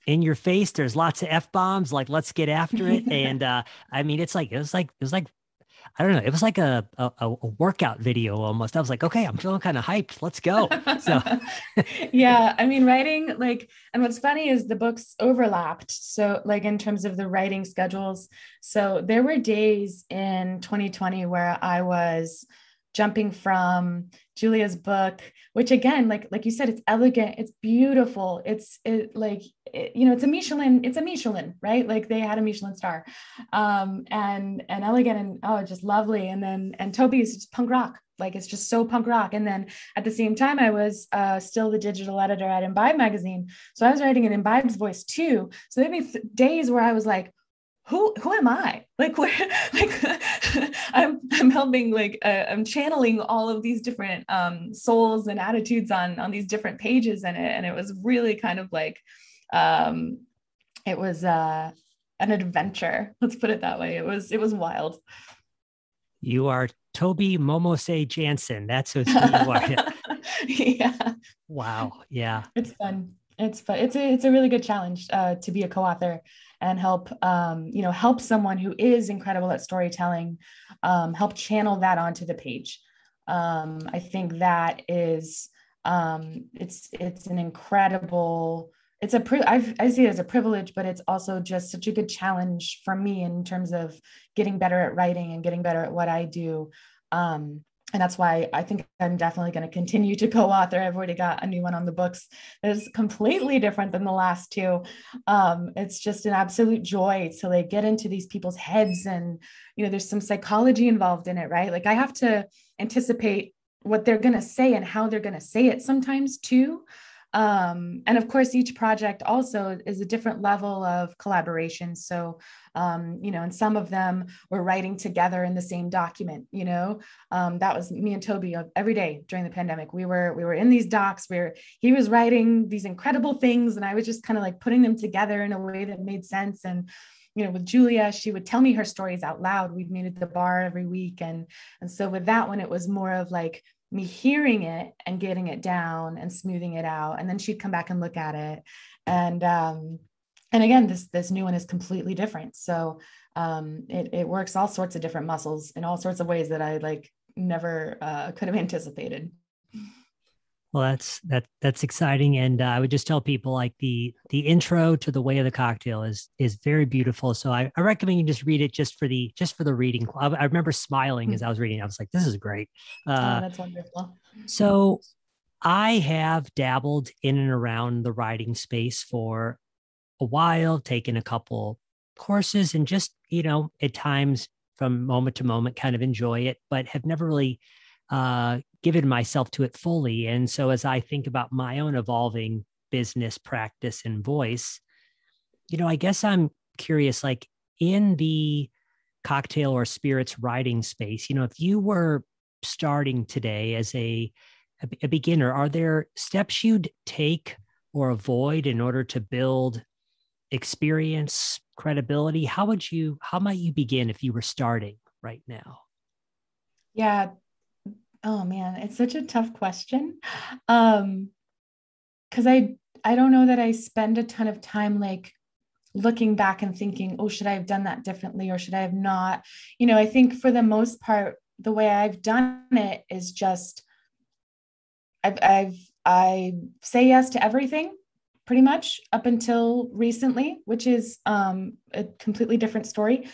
in your face. There's lots of F bombs. Like, let's get after it. And I mean, it was like I don't know. It was like a workout video almost. I was like, okay, I'm feeling kind of hyped. Let's go. So Yeah, I mean, writing like, and what's funny is the books overlapped. So, like, in terms of the writing schedules, so there were days in 2020 where I was jumping from Julia's book, which again, like you said, it's elegant, it's beautiful, it's a Michelin, right? Like they had a Michelin star, and elegant and oh, just lovely. And Toby's just punk rock, like it's just so punk rock. And then at the same time, I was still the digital editor at Imbibe magazine, so I was writing in Imbibe's voice too. So there'd be days where I was like, who am I? Like where, like I'm helping, like I'm channeling all of these different souls and attitudes on these different pages in it, and it was really kind of like um, it was an adventure. Let's put it that way. It was wild. you are Toby Momose Jansen. That's who you are. Yeah, Wow. Yeah. it's fun. It's fun. It's a really good challenge to be a co-author and help help someone who is incredible at storytelling, help channel that onto the page. I think that is it's an incredible, I see it as a privilege, but it's also just such a good challenge for me in terms of getting better at writing and getting better at what I do. And that's why I think I'm definitely going to continue to co-author. I've already got a new one on the books that is completely different than the last two. It's just an absolute joy to like get into these people's heads, and there's some psychology involved in it, right? Like I have to anticipate what they're going to say and how they're going to say it sometimes too. And of course, each project also is a different level of collaboration. So, and some of them were writing together in the same document. That was me and Toby every day during the pandemic. We were in these docs where he was writing these incredible things, and I was just kind of like putting them together in a way that made sense. And with Julia, she would tell me her stories out loud. We'd meet at the bar every week, and so with that one, it was more of like me hearing it and getting it down and smoothing it out, and then she'd come back and look at it. And again, this new one is completely different. So it works all sorts of different muscles in all sorts of ways that I like never could have anticipated. Well, that's exciting, and I would just tell people like the intro to The Way of the Cocktail is very beautiful. So I recommend you just read it just for the reading. I remember smiling as I was reading. I was like, this is great. Oh, Uh, that's wonderful. so I have dabbled in and around the writing space for a while, taken a couple courses, and just at times from moment to moment kind of enjoy it, but have never really given myself to it fully. And so as I think about my own evolving business practice and voice, I guess I'm curious, like in the cocktail or spirits writing space, if you were starting today as a beginner, are there steps you'd take or avoid in order to build experience, credibility? How might you begin if you were starting right now? Yeah. Oh man, it's such a tough question. Because I don't know that I spend a ton of time like looking back and thinking, oh, should I have done that differently or should I have not? I think for the most part, the way I've done it is just I say yes to everything pretty much up until recently, which is a completely different story.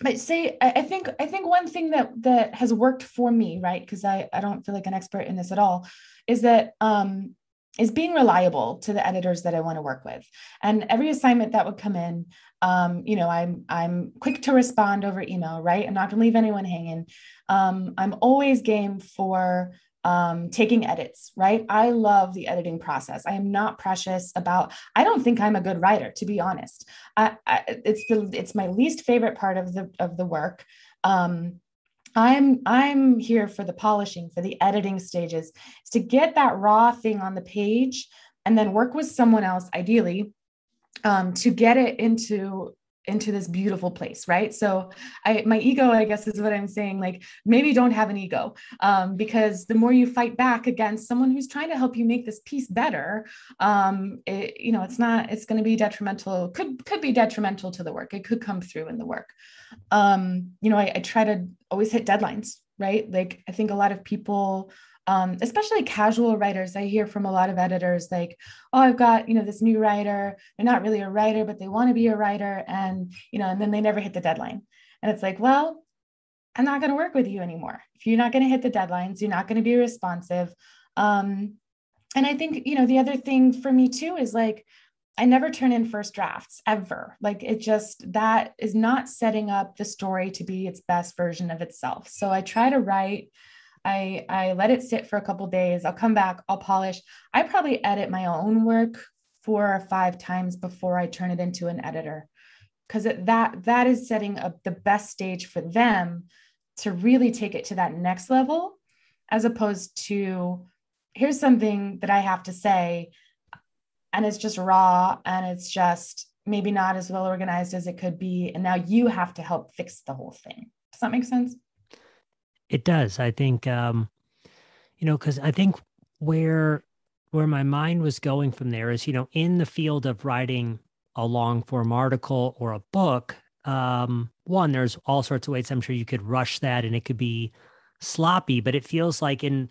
But say I think one thing that has worked for me, right? Because I don't feel like an expert in this at all, is that is being reliable to the editors that I want to work with. And every assignment that would come in, I'm quick to respond over email, right? I'm not going to leave anyone hanging. I'm always game for taking edits, right? I love the editing process. I am not precious about, I don't think I'm a good writer, to be honest. It's my least favorite part of the work. I'm here for the polishing, for the editing stages, is to get that raw thing on the page and then work with someone else, ideally, to get it into this beautiful place, right? So my ego, I guess, is what I'm saying. Like, maybe don't have an ego, because the more you fight back against someone who's trying to help you make this piece better, it's going to be detrimental. Could be detrimental to the work. It could come through in the work. I try to always hit deadlines, right? Like, I think a lot of people, especially casual writers, I hear from a lot of editors like, oh, I've got, this new writer. They're not really a writer, but they want to be a writer. And then they never hit the deadline. And it's like, well, I'm not going to work with you anymore. If you're not going to hit the deadlines, you're not going to be responsive. And I think, the other thing for me too is like, I never turn in first drafts ever. Like, that is not setting up the story to be its best version of itself. So I try to write, I let it sit for a couple of days. I'll come back, I'll polish. I probably edit my own work 4 or 5 times before I turn it into an editor. Because that is setting up the best stage for them to really take it to that next level, as opposed to, here's something that I have to say, and it's just raw, and it's just maybe not as well organized as it could be. And now you have to help fix the whole thing. Does that make sense? It does. I think, because I think where my mind was going from there is, in the field of writing a long form article or a book, one, there's all sorts of ways I'm sure you could rush that and it could be sloppy, but it feels like in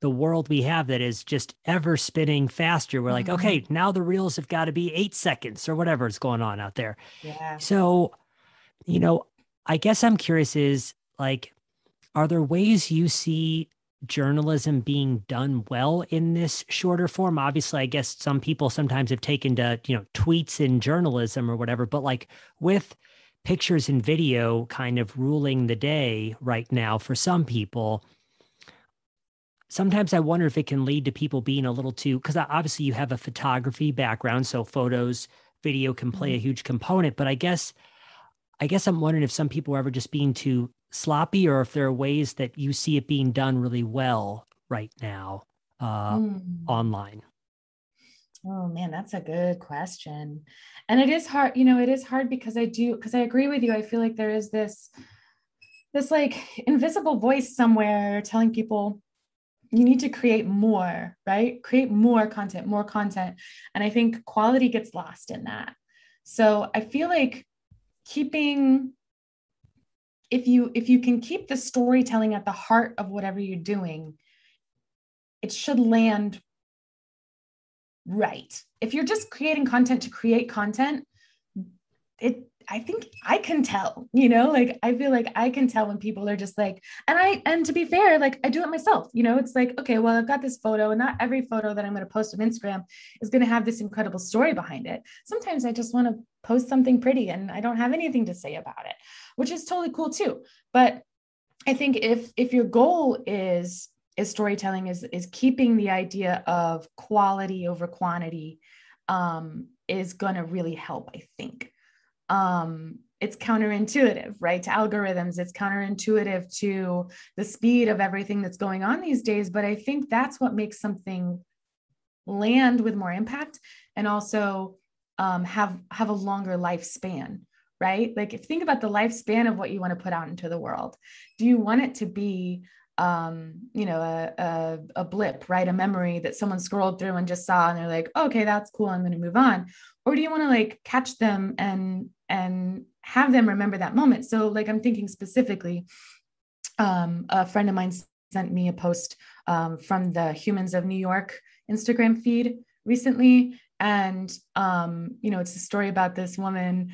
the world we have that is just ever spinning faster, we're like, okay, now the reels have got to be 8 seconds or whatever is going on out there. Yeah. So, I guess I'm curious is like, are there ways you see journalism being done well in this shorter form? Obviously, I guess some people sometimes have taken to, tweets in journalism or whatever, but like with pictures and video kind of ruling the day right now for some people, sometimes I wonder if it can lead to people being a little too, because obviously you have a photography background, so photos, video can play a huge component, but I guess I'm wondering if some people are ever just being too sloppy, or if there are ways that you see it being done really well right now online. Oh man, that's a good question. And it is hard, it is hard because I agree with you. I feel like there is this like invisible voice somewhere telling people you need to create more, right? Create more content. And I think quality gets lost in that. So I feel like if you can keep the storytelling at the heart of whatever you're doing, it should land right. If you're just creating content to create content, I think I can tell, like, I feel like I can tell when people are just like, and to be fair, like, I do it myself, it's like, okay, well, I've got this photo, and not every photo that I'm going to post on Instagram is going to have this incredible story behind it. Sometimes I just want to post something pretty and I don't have anything to say about it, which is totally cool too. But I think if your goal is storytelling, is keeping the idea of quality over quantity, is going to really help, I think. It's counterintuitive, right? To algorithms, it's counterintuitive to the speed of everything that's going on these days. But I think that's what makes something land with more impact, and also have a longer lifespan, right? Like, if think about the lifespan of what you want to put out into the world, do you want it to be a blip, right? A memory that someone scrolled through and just saw and they're like, oh, okay, that's cool, I'm going to move on? Or do you want to like catch them and have them remember that moment? So like, I'm thinking specifically, a friend of mine sent me a post from the Humans of New York Instagram feed recently. And, it's a story about this woman.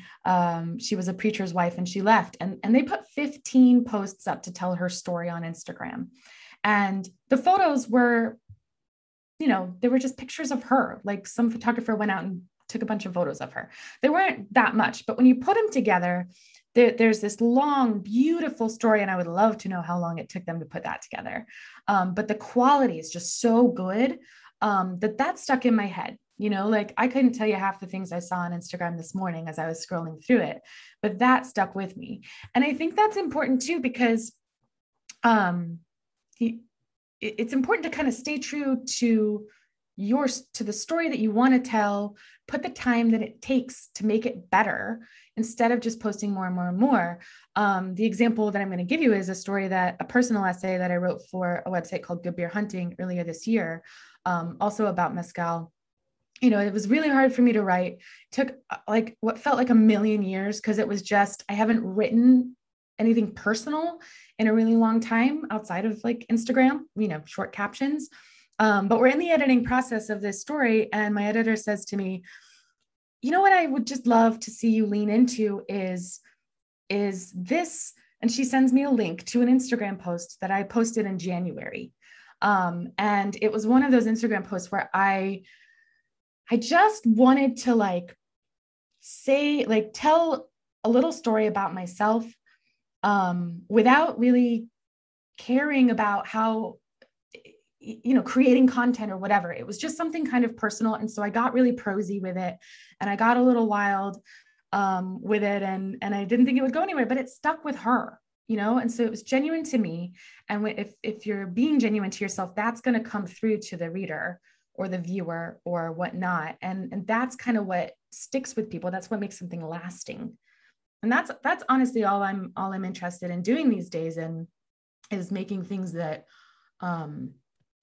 She was a preacher's wife and she left, and they put 15 posts up to tell her story on Instagram. And the photos were they were just pictures of her. Like some photographer went out and took a bunch of photos of her. They weren't that much, but when you put them together, there's this long, beautiful story. And I would love to know how long it took them to put that together. But the quality is just so good that stuck in my head. Like I couldn't tell you half the things I saw on Instagram this morning as I was scrolling through it, but that stuck with me. And I think that's important too, because it's important to kind of stay true to the story that you want to tell, put the time that it takes to make it better instead of just posting more and more and more. The example that I'm going to give you is a personal essay that I wrote for a website called Good Beer Hunting earlier this year, also about mezcal. It was really hard for me to write. It took like what felt like a million years because it was just, I haven't written anything personal in a really long time outside of like Instagram, short captions. But we're in the editing process of this story. And my editor says to me, what I would just love to see you lean into is this. And she sends me a link to an Instagram post that I posted in January. And it was one of those Instagram posts where I just wanted to tell a little story about myself without really caring about how, creating content or whatever. It was just something kind of personal. And so I got really prosy with it and I got a little wild with it. And I didn't think it would go anywhere, but it stuck with her, and so it was genuine to me. And if you're being genuine to yourself, that's going to come through to the reader or the viewer or whatnot. And that's kind of what sticks with people. That's what makes something lasting. And that's honestly all I'm interested in doing these days, and is making things that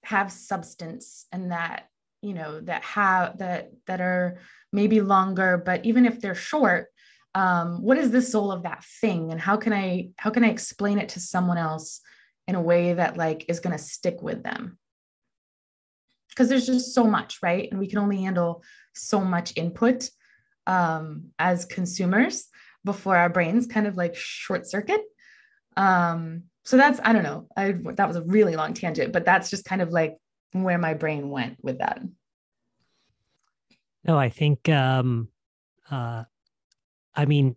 have substance and that are maybe longer, but even if they're short, what is the soul of that thing, and how can I explain it to someone else in a way that is going to stick with them? Because there's just so much, right? And we can only handle so much input as consumers before our brains kind of short circuit. So that's, I don't know, that was a really long tangent, but that's just kind of where my brain went with that. No, I think,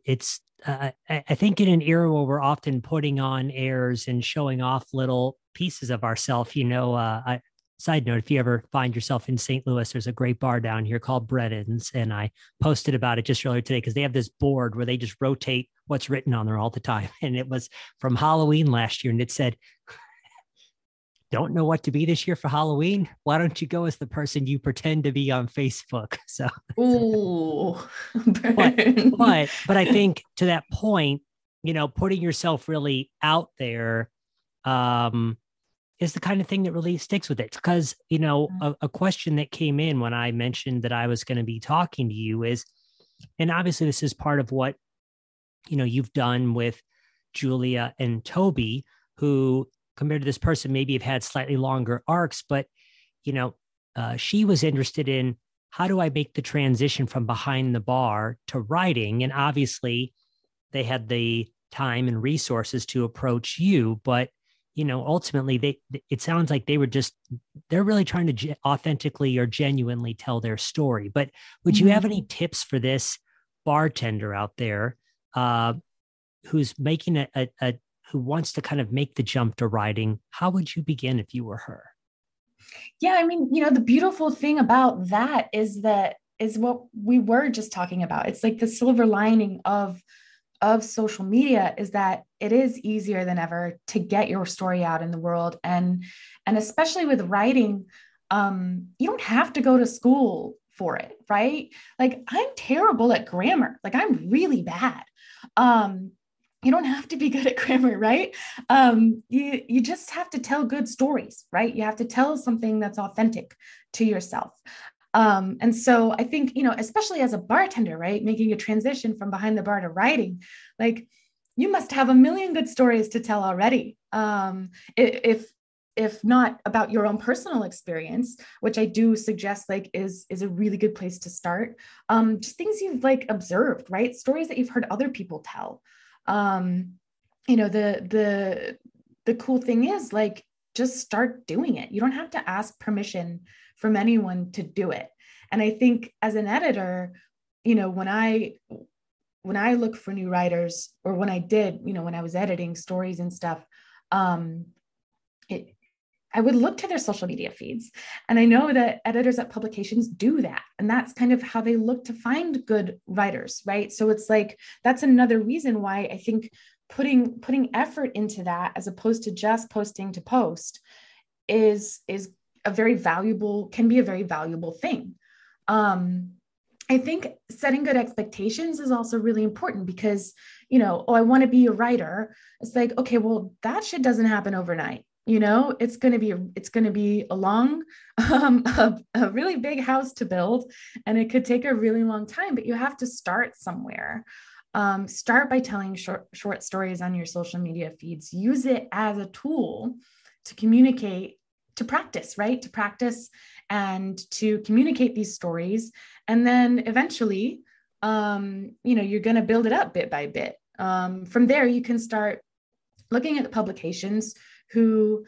it's, I think in an era where we're often putting on airs and showing off little pieces of ourselves, side note, if you ever find yourself in St. Louis, there's a great bar down here called Brennan's. And I posted about it just earlier today because they have this board where they just rotate what's written on there all the time. And it was from Halloween last year. And it said, don't know what to be this year for Halloween? Why don't you go as the person you pretend to be on Facebook? So, ooh, but I think to that point, putting yourself really out there, is the kind of thing that really sticks with it. Because, a question that came in when I mentioned that I was going to be talking to you is, and obviously this is part of what, you've done with Julia and Toby, who compared to this person maybe have had slightly longer arcs, but, she was interested in how do I make the transition from behind the bar to writing? And obviously they had the time and resources to approach you, but ultimately it sounds like they're really trying to authentically or genuinely tell their story. But would you have any tips for this bartender out there who's making who wants to kind of make the jump to writing? How would you begin if you were her? Yeah. I mean, the beautiful thing about that is what we were just talking about. It's like the silver lining of social media is that it is easier than ever to get your story out in the world. And especially with writing, you don't have to go to school for it, right? I'm terrible at grammar. I'm really bad. You don't have to be good at grammar, right? You just have to tell good stories, right? You have to tell something that's authentic to yourself. And so I think, especially as a bartender, right, making a transition from behind the bar to writing, you must have a million good stories to tell already. If not about your own personal experience, which I do suggest is a really good place to start. Just things you've observed, right? Stories that you've heard other people tell. The cool thing is just start doing it. You don't have to ask permission from anyone to do it. And I think as an editor, when I look for new writers, or when I did, when I was editing stories and stuff, I would look to their social media feeds. And I know that editors at publications do that. And that's kind of how they look to find good writers, right? So it's like, that's another reason why I think putting effort into that, as opposed to just posting to post, is can be a very valuable thing. I think setting good expectations is also really important, because, I want to be a writer. It's like, okay, well, that shit doesn't happen overnight. It's going to be a long, a really big house to build, and it could take a really long time, but you have to start somewhere. Start by telling short stories on your social media feeds. Use it as a tool to communicate, to practice, right? To practice and to communicate these stories. And then eventually, you're going to build it up bit by bit. From there, you can start looking at the publications who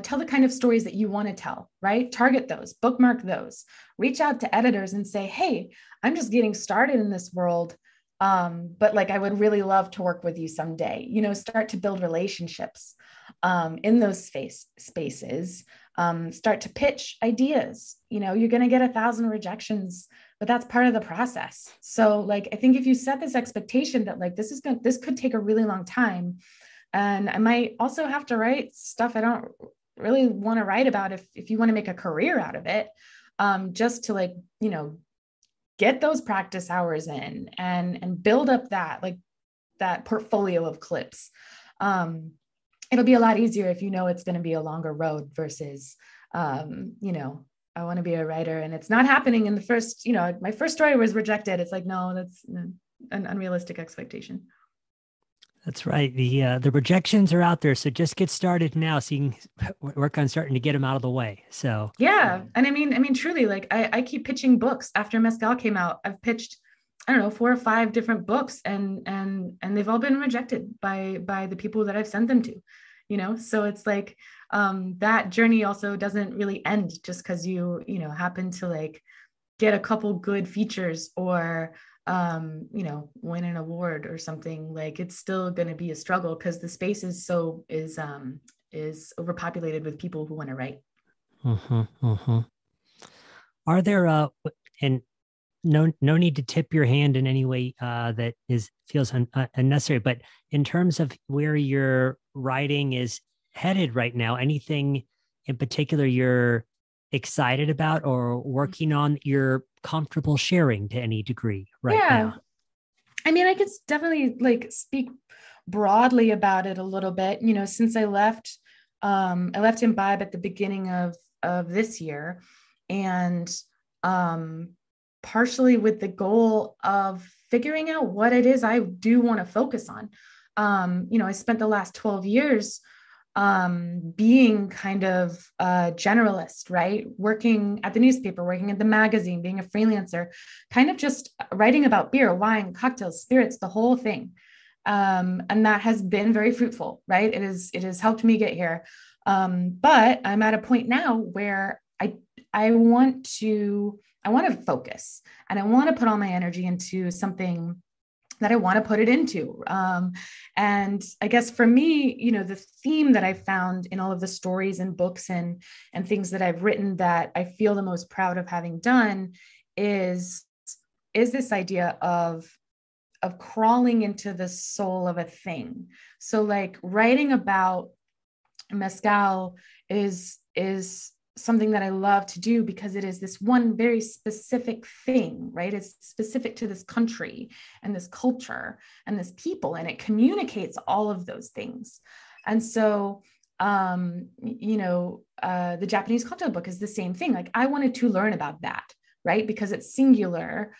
tell the kind of stories that you want to tell, right? Target those, bookmark those, reach out to editors and say, hey, I'm just getting started in this world. But like, I would really love to work with you someday. Start to build relationships in those spaces. Start to pitch ideas. You're going to get 1,000 rejections, but that's part of the process. So like, I think if you set this expectation that like, this could take a really long time, and I might also have to write stuff I don't really want to write about if you want to make a career out of it, just to like, get those practice hours in and build up that portfolio of clips. It'll be a lot easier if it's going to be a longer road versus, I want to be a writer and it's not happening in the first, my first story was rejected. It's like, no, that's an unrealistic expectation. That's right. The rejections are out there, so just get started now, so you can work on starting to get them out of the way. So yeah, and I mean, truly, like I keep pitching books. After Mescal came out, I've pitched, I don't know, 4 or 5 different books, and they've all been rejected by the people that I've sent them to. So it's like that journey also doesn't really end just because you happen to like get a couple good features or win an award or something. Like, it's still going to be a struggle because the space is overpopulated with people who want to write. Are there and no need to tip your hand in any way that feels unnecessary, but in terms of where your writing is headed right now, anything in particular you're excited about or working on that you're comfortable sharing to any degree now? I mean, I could definitely like speak broadly about it a little bit. Since I left Imbibe at the beginning of this year, and partially with the goal of figuring out what it is I do want to focus on. I spent the last 12 years being kind of a generalist, right? Working at the newspaper, working at the magazine, being a freelancer, kind of just writing about beer, wine, cocktails, spirits, the whole thing. And that has been very fruitful, right? It has helped me get here. But I'm at a point now where I want to focus, and I want to put all my energy into something that I want to put it into. And I guess for me, the theme that I found in all of the stories and books and things that I've written that I feel the most proud of having done is this idea of crawling into the soul of a thing. So like writing about mezcal is something that I love to do because it is this one very specific thing, right? It's specific to this country and this culture and this people, and it communicates all of those things. And so, the Japanese cocktail book is the same thing. Like, I wanted to learn about that, right? Because it's singular.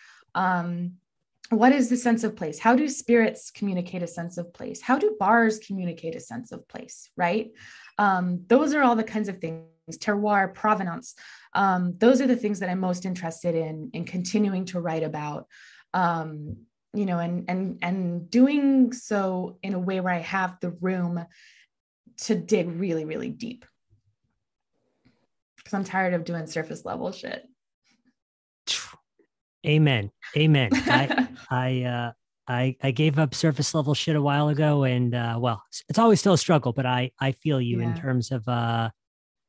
What is the sense of place? How do spirits communicate a sense of place? How do bars communicate a sense of place, right? Those are all the kinds of things, terroir, provenance. Those are the things that I'm most interested in continuing to write about, and doing so in a way where I have the room to dig really, really deep. because I'm tired of doing surface level shit. Amen. I gave up surface level shit a while ago, and well, it's always still a struggle, but I feel you in terms of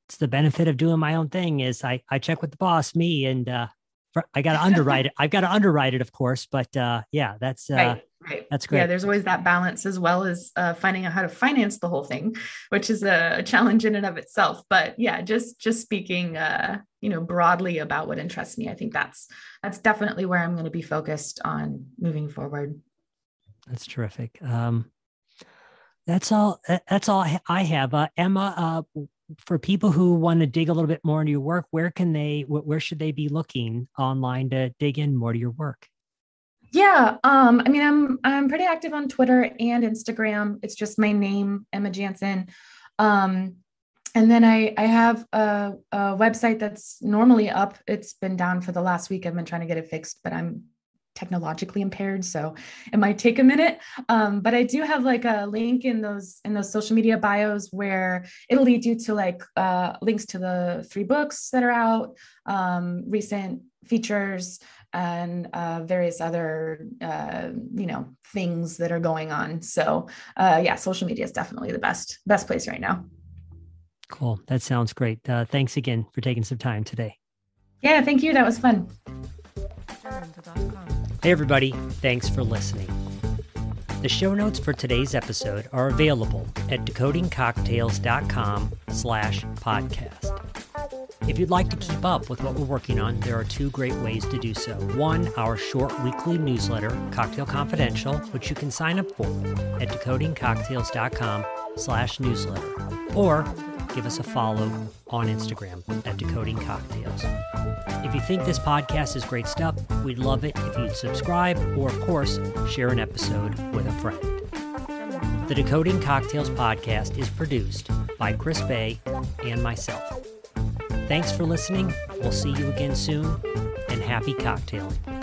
it's the benefit of doing my own thing is I check with the boss, me, and I got to underwrite it. I've got to underwrite it, of course, but yeah, that's right. That's great. Yeah, there's always that balance, as well as finding out how to finance the whole thing, which is a challenge in and of itself. But yeah, just speaking, broadly about what interests me, I think that's definitely where I'm going to be focused on moving forward. That's terrific. That's all I have. Emma, for people who want to dig a little bit more into your work, where should they be looking online to dig in more to your work? Yeah. I'm pretty active on Twitter and Instagram. It's just my name, Emma Janzen. And then I have a website that's normally up. It's been down for the last week. I've been trying to get it fixed, but I'm technologically impaired, so it might take a minute. But I do have like a link in those social media bios where it'll lead you to like links to the 3 books that are out, recent features, and various other things that are going on. So social media is definitely the best place right now. Cool. That sounds great. Thanks again for taking some time today. Yeah, thank you. That was fun. Hey everybody, thanks for listening. The show notes for today's episode are available at decodingcocktails.com/podcast. If you'd like to keep up with what we're working on, there are 2 great ways to do so. One, our short weekly newsletter, Cocktail Confidential, which you can sign up for at decodingcocktails.com/newsletter, or give us a follow on Instagram at Decoding Cocktails. If you think this podcast is great stuff, we'd love it if you'd subscribe or, of course, share an episode with a friend. The Decoding Cocktails podcast is produced by Chris Bay and myself. Thanks for listening. We'll see you again soon, and happy cocktailing.